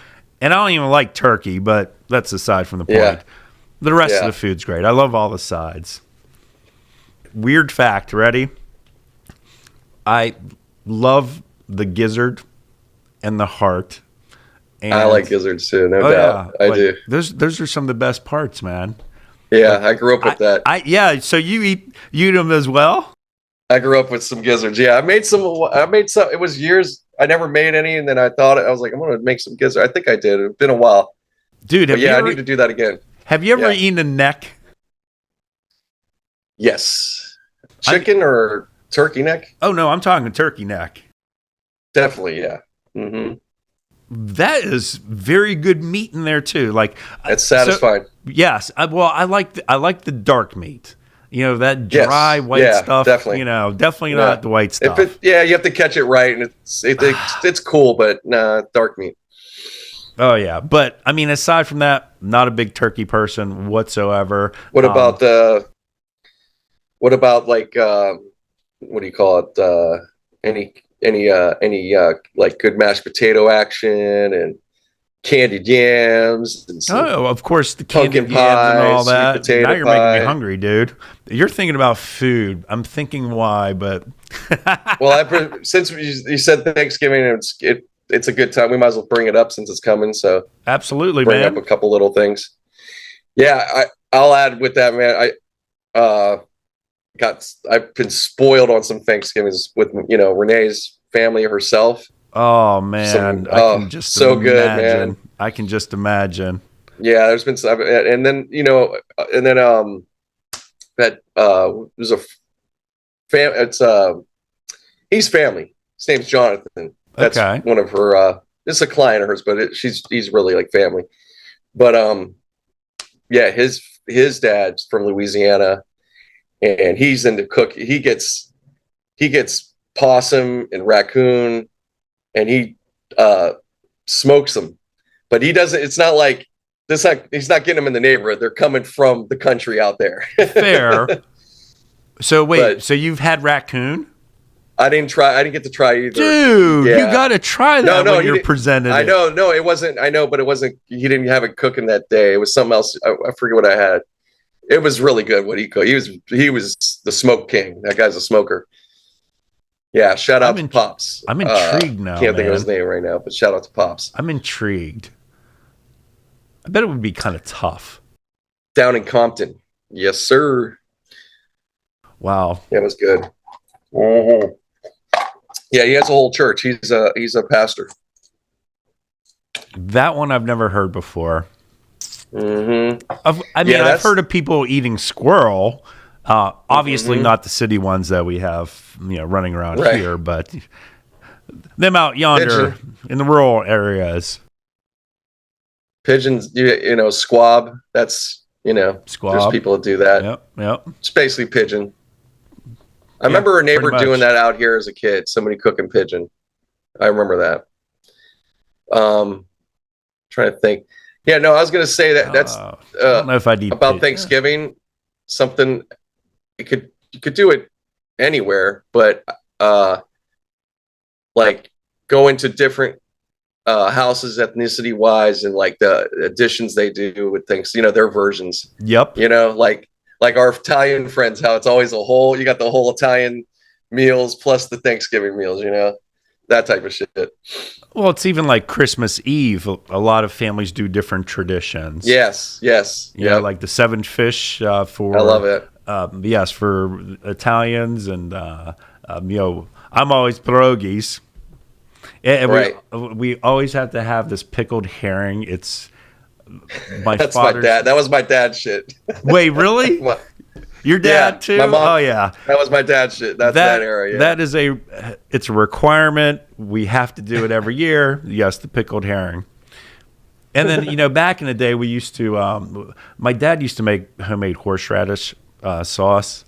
And I don't even like turkey, but that's aside from the point.
Yeah.
The rest
Yeah.
of the food's great. I love all the sides. Weird fact, ready? I love the gizzard and the heart. And
I like gizzards too, no
oh,
doubt.
yeah.
I
Like,
do.
Those are some of the best parts, man.
Yeah, I grew up with that.
Yeah. So you eat them as well?
I grew up with some gizzards. Yeah, I made some. It was years. I never made any, and then I was like, I'm gonna make some gizzards. I think I did. It's been a while.
Dude,
But yeah, I need to do that again.
have you ever
Yeah.
eaten a neck?
Yes. Chicken or turkey neck?
Oh no, I'm talking turkey neck.
Definitely, yeah. Mm-hmm.
That is very good meat in there too. Like
It's satisfying.
So, yes, I like the dark meat. You know, that dry
Yes.
white
Yeah,
stuff.
definitely.
You know, definitely
Yeah.
not the white stuff.
You have to catch it right, and it's cool, but nah, dark meat.
Oh yeah, but I mean, aside from that, not a big turkey person whatsoever.
What about like what do you call it? Any like good mashed potato action and candied yams and some
Oh, of course, the
pumpkin
candy yams and
pie,
all
sweet
that.
potato
Now you're making
pie.
me hungry, dude. You're thinking about food. I'm thinking why, but
Well, since you said Thanksgiving, it's a good time. We might as well bring it up since it's coming. So
absolutely,
bring
man.
up a couple little things. Yeah, I'll add with that, man. I've been spoiled on some Thanksgivings with Renee's family herself.
Oh man, I can just
so good,
imagine.
man.
I can just imagine.
Yeah, there's been some, and then that there's a it's he's family. His name's Jonathan. That's
Okay.
one of her. It's a client of hers, but he's really like family. But yeah, his dad's from Louisiana, and he's into cook. He gets possum and raccoon, and he smokes them. But he doesn't. It's not like this. He's not getting them in the neighborhood. They're coming from the country out there.
Fair. So wait,
But-
so you've had raccoon?
I didn't get to try either.
Dude,
Yeah.
you got to try that
No,
when
he
you're
didn't-
presented.
I
it.
know, no, it wasn't. I know, but it wasn't. He didn't have it cooking that day. It was something else. I forget what I had. It was really good what he cooked. He was the smoke king. That guy's a smoker. Yeah, shout out to Pops.
I'm intrigued now,
Can't think of his
man.
name right now, but shout out to Pops.
I'm intrigued. I bet it would be kind of tough.
Down in Compton. Yes, sir.
Wow.
Yeah, it was good. Mhm. Yeah, he has a whole church. He's a pastor.
That one I've never heard before.
Mm-hmm.
I mean,
Yeah,
I've
that's-
heard of people eating squirrel. Obviously,
Mhm.
not the city ones that we have, running around
Right.
here, but them out yonder in the rural areas.
Pigeons, squab. That's
Squab.
There's people that do that.
Yep.
It's basically pigeon. I remember a neighbor
pretty
doing
much.
that out here as a kid. Somebody cooking pigeon. I remember that. Trying to think. Yeah, no, I was gonna say that's
I don't know if I'd eat
about
pig.
Thanksgiving. Something you could do it anywhere, but like going to different houses ethnicity wise and like the additions they do with things, their versions.
Yep.
Like our Italian friends, how it's always you got the whole Italian meals plus the Thanksgiving meals, that type of shit.
Well, it's even like Christmas Eve. A lot of families do different traditions.
Yes.
Yeah, like the 7 fish for.
I love it.
Yes, for Italians and I'm always pierogies. And
Right.
we always have to have this pickled herring. It's my
That's
father's.
my dad. That was my dad's shit.
Wait, really?
What?
Your dad
Yeah,
too?
my mom-
Oh yeah.
That was my dad's shit. That's that era. Yeah.
That is it's a requirement. We have to do it every year. Yes, the pickled herring. And then, back in the day, we used to, my dad used to make homemade horseradish sauce.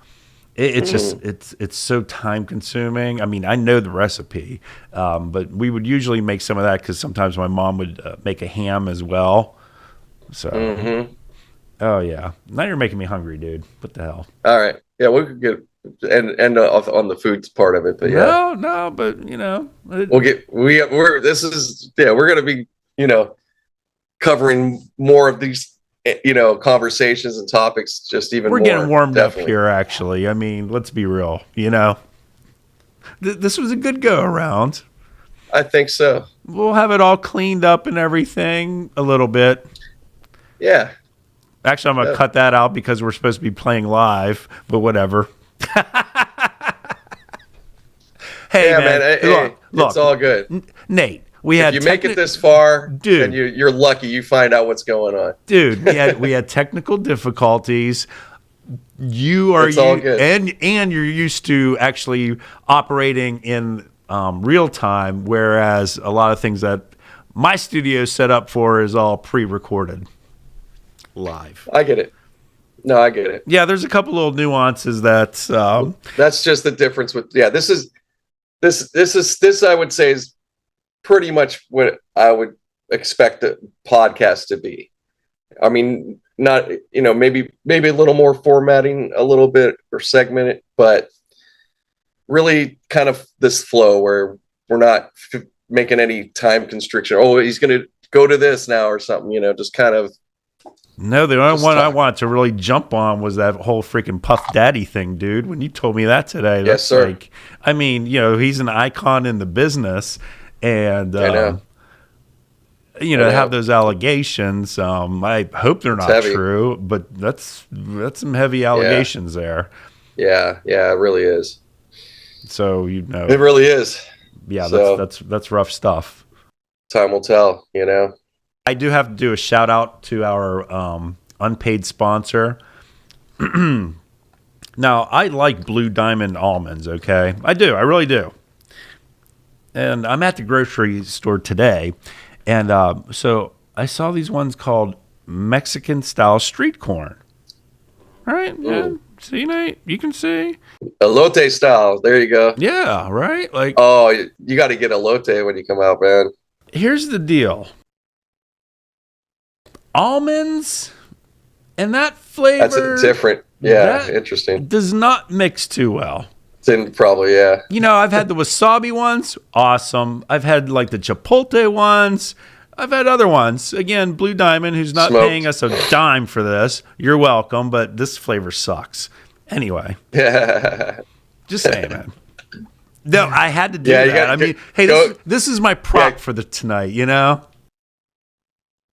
It's just, it's so time consuming. I mean, I know the recipe, but we would usually make some of that because sometimes my mom would make a ham as well. So, oh yeah. Now you're making me hungry, dude. What the hell?
All right. Yeah, we could get and on the foods part of it, but yeah.
No, but
we're gonna be covering more of these conversations and topics just even
we're
more.
getting warmed
Definitely.
up here. Actually, I mean, let's be real. This was a good go around.
I think so.
We'll have it all cleaned up and everything a little bit.
Yeah.
Actually, I'm going to cut that out because we're supposed to be playing live, but whatever. Hey,
Yeah,
man. Look,
it's all good.
Nate,
If you make it this far,
Dude.
then you're lucky you find out what's going on.
Dude, we had technical difficulties.
It's all good.
And you're used to actually operating in real time, whereas a lot of things that my studio is set up for is all pre-recorded live.
I get it. No, I get it.
Yeah, there's a couple little nuances that
That's just the difference with this I would say is pretty much what I would expect a podcast to be. I mean, not maybe a little more formatting a little bit or segmented, but really kind of this flow where we're not making any time constriction. Oh, he's going to go to this now or something, just kind of.
No, the only one I wanted to really jump on was that whole freaking Puff Daddy thing, dude. When you told me that today,
Yes, sir.
I mean, he's an icon in the business, and
I know.
to have those allegations. I hope they're not
heavy.
true, but that's some heavy allegations there.
Yeah, it really is.
So
It really is.
yeah,
So-
that's rough stuff.
Time will tell,
I do have to do a shout out to our unpaid sponsor. Now, I like Blue Diamond almonds, okay? I do. I really do. And I'm at the grocery store today, and so I saw these ones called Mexican-style street corn. All right? Yeah. See, Nate? You can see.
Elote style. There you go.
Yeah, right? Like,
Oh, you got to get elote when you come out, man.
here's the deal. Almonds and that flavor
That's different. Yeah,
that-
interesting.
does not mix too well.
It's in probably, yeah.
I've had the wasabi ones, awesome. I've had like the chipotle ones. I've had other ones. Again, Blue Diamond, who's not
Smoked.
paying us a dime for this. You're welcome, but this flavor sucks. Anyway,
Yeah.
just saying, man. No, I had to do
Yeah, you
that.
gotta
I mean, hey,
go-
this is my prop
Yeah.
for the tonight.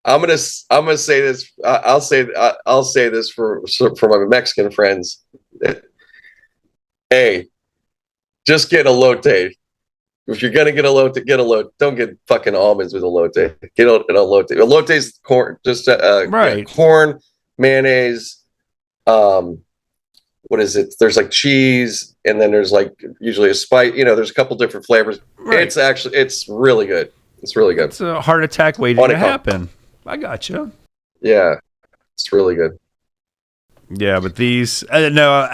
I'm gonna say this. I'll say this for my Mexican friends. Hey, just get elote. If you're gonna get elote, get elote. Don't get fucking almonds with elote. Get an elote. Elote's corn, just
Right.
corn, mayonnaise. What is it? There's like cheese, and then there's like usually a spice. There's a couple different flavors.
Right.
It's really good. It's really good.
It's a heart attack waiting to
Honeycomb.
happen. I got you.
Yeah, it's really good.
Yeah, but these, no,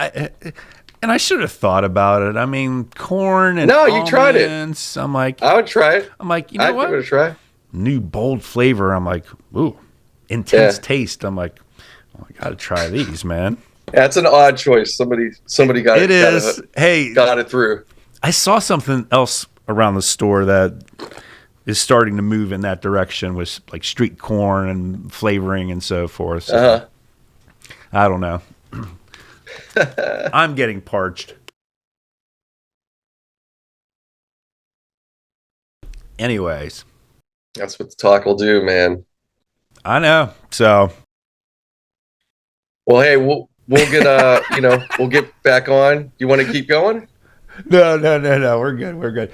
and I should have thought about it. I mean, corn and
No, you tried it.
almonds, I'm like,
I would try it.
you know
I'd
what?
give it a try.
New bold flavor. I'm like, ooh, intense
Yeah.
taste. I'm like, oh, I got to try these, man.
That's an odd choice. Somebody got
It is. Hey,
got it through.
I saw something else around the store that is starting to move in that direction with like street corn and flavoring and so forth. So,
Uh-huh.
I don't know. I'm getting parched. Anyways,
That's what the talk will do, man.
I know. So,
Well, hey, we'll get we'll get back on. You want to keep going?
no. We're good.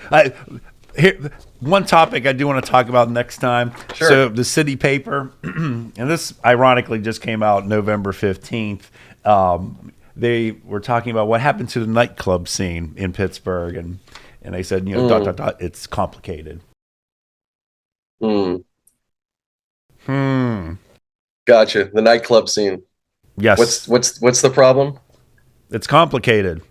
Here, one topic I do want to talk about next time.
Sure.
So the city paper, and this ironically just came out November 15th. they were talking about what happened to the nightclub scene in Pittsburgh, and they said, it's complicated.
Gotcha. The nightclub scene.
Yes.
What's the problem?
It's complicated.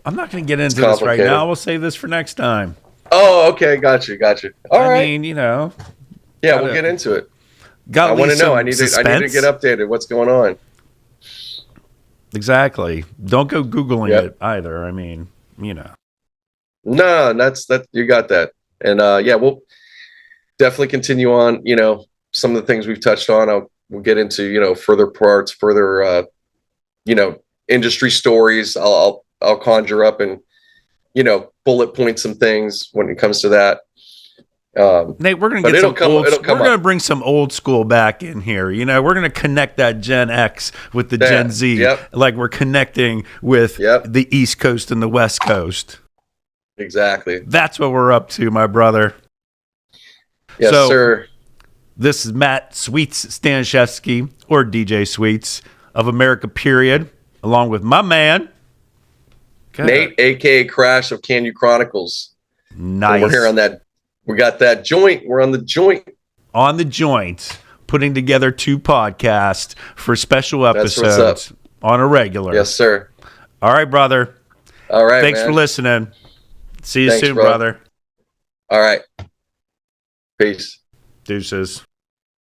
I'm not going to get into this right now. We'll save this for next time.
Oh, okay. Gotcha. All right.
I mean,
Yeah, we'll get into it.
I
want to know. I need to get updated. What's going on?
Exactly. Don't go Googling it either. I mean,
No, that's you got that. And we'll definitely continue on, some of the things we've touched on. We'll get into, further parts, further industry stories. I'll conjure up and, bullet point some things when it comes to that.
Nate, we're going to get we're going to bring some old school back in here. We're going to connect that Gen X with the Gen Z, like we're connecting with the East Coast and the West Coast.
Exactly.
That's what we're up to, my brother.
Yes, sir.
This is Matt Sweets Stanishevsky, or DJ Sweets of America Period, along with my man
Nate, aka Crash of Can You Chronicles.
Nice.
And we're here on that. We got that joint. We're on the joint.
On the joint, putting together 2 podcasts for special episodes on a regular.
Yes, sir.
All right, brother.
All right.
Thanks for listening. See you soon, brother.
All right. Peace.
Deuces.